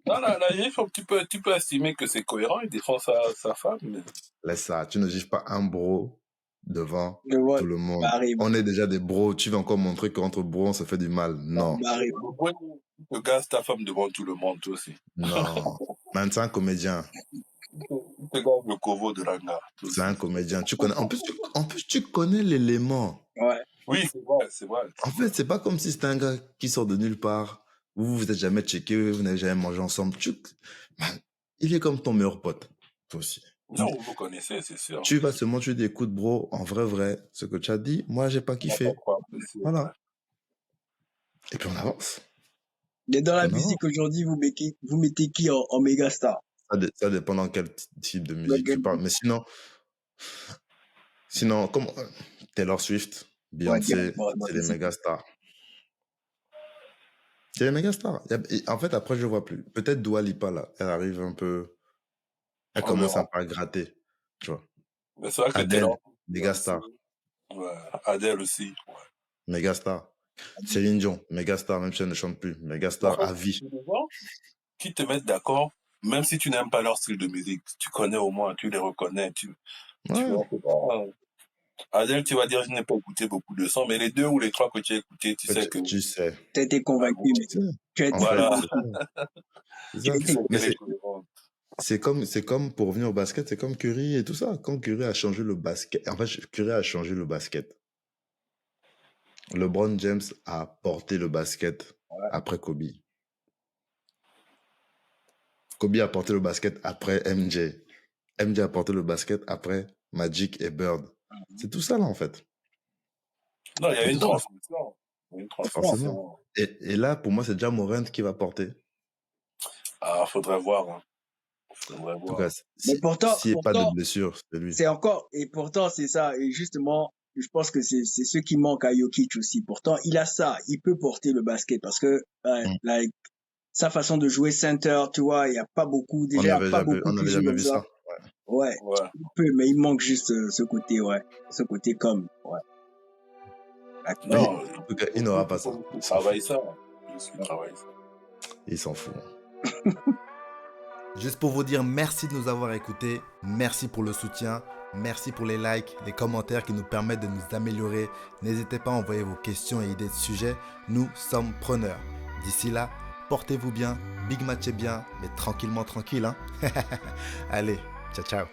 Non, la gifle, tu peux estimer que c'est cohérent, il défend sa femme. Mais... Laisse ça, tu ne gifles pas un bro devant Ouais, tout le monde. Barry. On est déjà des bros, tu veux encore montrer qu'entre bros, on se fait du mal. Non. Barry. te gaze ta femme devant tout le monde, toi aussi. Non. Man, c'est un comédien. Il te gaze le covo de Langa, toi C'est aussi. un comédien. Tu connais. En plus, tu connais l'élément. Ouais. Oui, c'est vrai, c'est vrai. En fait, c'est pas comme si c'était un gars qui sort de nulle part. Vous êtes jamais checké, vous n'avez jamais mangé ensemble. Man, il est comme ton meilleur pote. Toi aussi. Non, vous vous connaissez, c'est sûr. Tu vas seulement tu dis, écoute, bro, en vrai, ce que tu as dit, moi, j'ai pas On va pas kiffé. croire que c'est vrai. Voilà. Et puis on avance. Mais dans la On avance. musique aujourd'hui, vous mettez qui en méga star? Ça dépend dans quel type de musique tu parles. Mais sinon, comme Taylor Swift, Beyoncé, c'est les méga stars. C'est les méga stars. En fait, après, je vois plus. Peut-être Dua Lipa, là. Elle arrive un peu. Elle commence un peu à gratter. Tu vois. Mais c'est vrai que Adele, méga star. Ouais, Adele aussi. Ouais. Méga star. Céline Dion, méga star, même si elle ne chante plus. Méga star à vie. Qui te mettent d'accord, même si tu n'aimes pas leur style de musique, tu connais au moins, tu les reconnais. Tu vois, Adele, tu vas dire, je n'ai pas écouté beaucoup de sons, mais les 2 ou les 3 que tu as écoutés, tu sais que... Tu sais. Tu as été convaincu, mais tu as été Voilà. C'est comme pour revenir au basket, c'est comme Curry et tout ça. Quand Curry a changé le basket, en fait, Curry a changé le basket. LeBron James a porté le basket après Kobe. Kobe a porté le basket après MJ. MJ a porté le basket après Magic et Bird. C'est tout ça là en fait. Non, il y a une transmission. Forcément. Et là, pour moi, c'est déjà Morant qui va porter. Ah, faudrait voir. Hein. En tout cas, mais pourtant, s'il n'y a pas de blessure, c'est lui. C'est encore, et pourtant, c'est ça. Et justement, je pense que c'est ce qui manque à Jokic aussi. Pourtant, il a ça. Il peut porter le basket parce que, sa façon de jouer center, tu vois, il n'y a pas beaucoup, déjà, on n'avait jamais vu ça. Ouais. Il peut, mais il manque juste ce côté, ce côté comme, Non, en tout cas, il n'aura pas ça. Il travaille ça. Il s'en fout. Juste pour vous dire merci de nous avoir écoutés, merci pour le soutien, merci pour les likes, les commentaires qui nous permettent de nous améliorer. N'hésitez pas à envoyer vos questions et idées de sujets, nous sommes preneurs. D'ici là, portez-vous bien, big match est bien, mais tranquille, hein. Allez, ciao ciao.